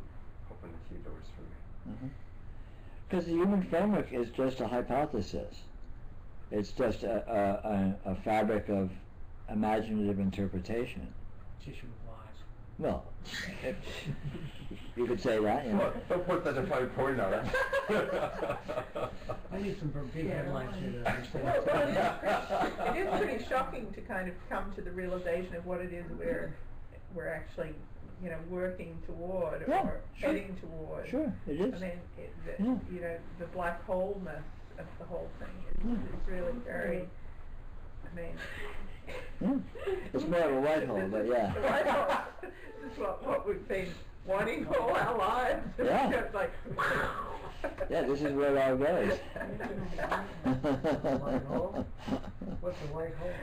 opened a few doors for me. Because the human framework is just a hypothesis. It's just a fabric of imaginative interpretation. Tissue of lies. Well, you could say that, you know. Don't put such a fine point on it. I need some big headlines here to understand. Well, it is pretty shocking to kind of come to the realization of what it is we're actually, you know, working toward Yeah, or sure. heading toward. Sure, it is. I mean, Yeah. you know, the black holeness of the whole thing is really very, I mean. Yeah. It's more of a white hole, but yeah. The white hole. This is what we've been wanting all our lives. Yeah. It's like, Yeah, this is where it all goes. White hole? What's a white hole?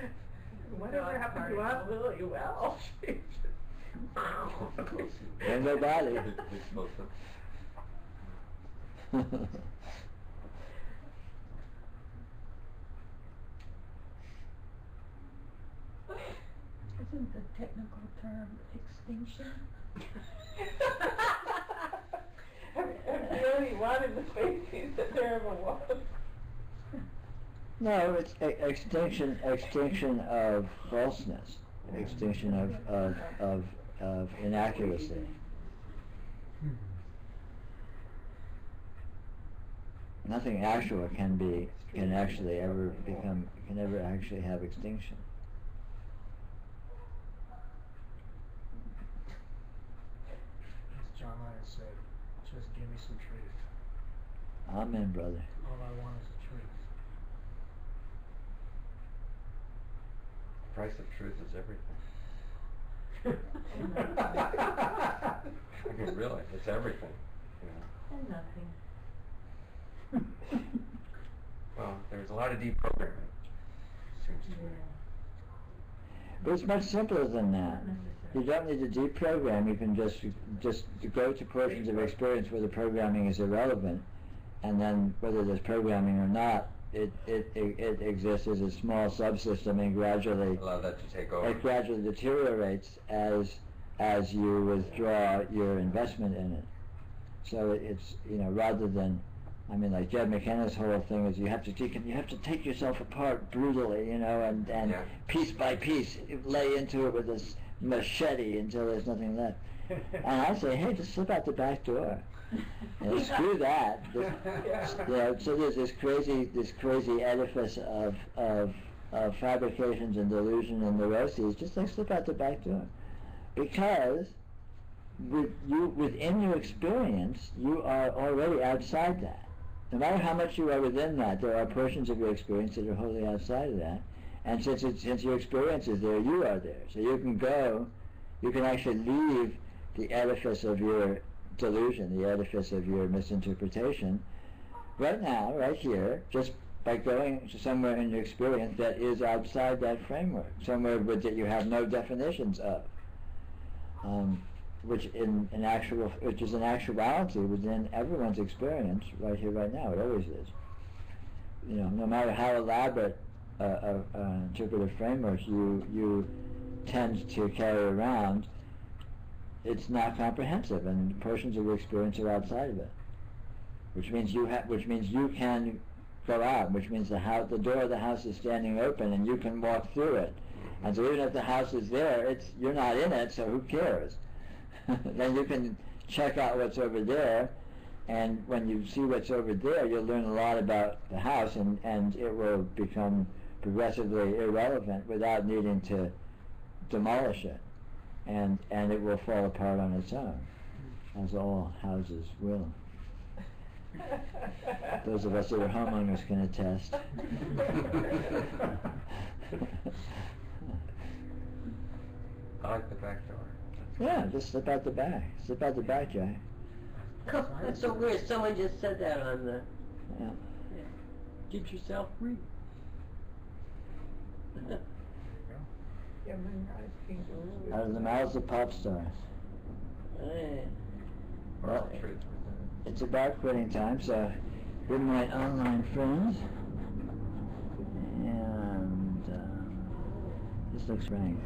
Whatever happened to Aunt Lily? Well, she In their body. Isn't the technical term extinction? I'm the only one in the species that there ever was. No, it's extinction of falseness, extinction of inaccuracy. Nothing actual can actually ever have extinction. As John Lennon said, just give me some truth. Amen, brother. All I want is the truth. The price of truth is everything. I mean, really, it's everything. You know. And nothing. Well, there's a lot of deprogramming. Seems to me. But it's much simpler than that. You don't need to deprogram. You can just go to portions of experience where the programming is irrelevant, and then whether there's programming or not, it exists as a small subsystem and gradually Allow that to take over. it gradually deteriorates as you withdraw your investment in it. So it's, you know, rather than, I mean, like Jed McKenna's whole thing is you have to take yourself apart brutally, you know, and Yeah. piece by piece lay into it with this machete until there's nothing left. And I say, hey, just slip out the back door. You know, screw that. You know, so there's this crazy edifice of fabrications and delusion and neuroses. Just like slip out the back door, because within your experience, you are already outside that. No matter how much you are within that, there are portions of your experience that are wholly outside of that. And since your experience is there, you are there. So you can actually leave the edifice of your delusion, the edifice of your misinterpretation, right now, right here, just by going to somewhere in your experience that is outside that framework, somewhere that you have no definitions of, which is in actuality within everyone's experience, right here, right now. It always is. You know, no matter how elaborate interpretive frameworks you tend to carry around, it's not comprehensive, and portions of your experience are outside of it. Which means you can go out. Which means the door of the house is standing open, and you can walk through it. And so even if the house is there, you're not in it, so who cares? Then you can check out what's over there, and when you see what's over there, you'll learn a lot about the house, and it will become progressively irrelevant without needing to demolish it, and it will fall apart on its own, as all houses will. Those of us that are homeowners can attest. I like the back door. Yeah, just slip out the back. Slip out the back, Jay. That's so weird. Someone just said that on the. Yeah. Get yourself free. Yeah, memorize King George. Out of the mouths of pop stars. Hey. Well, Truth within it's about quitting time, so good night, online friends. And this looks right.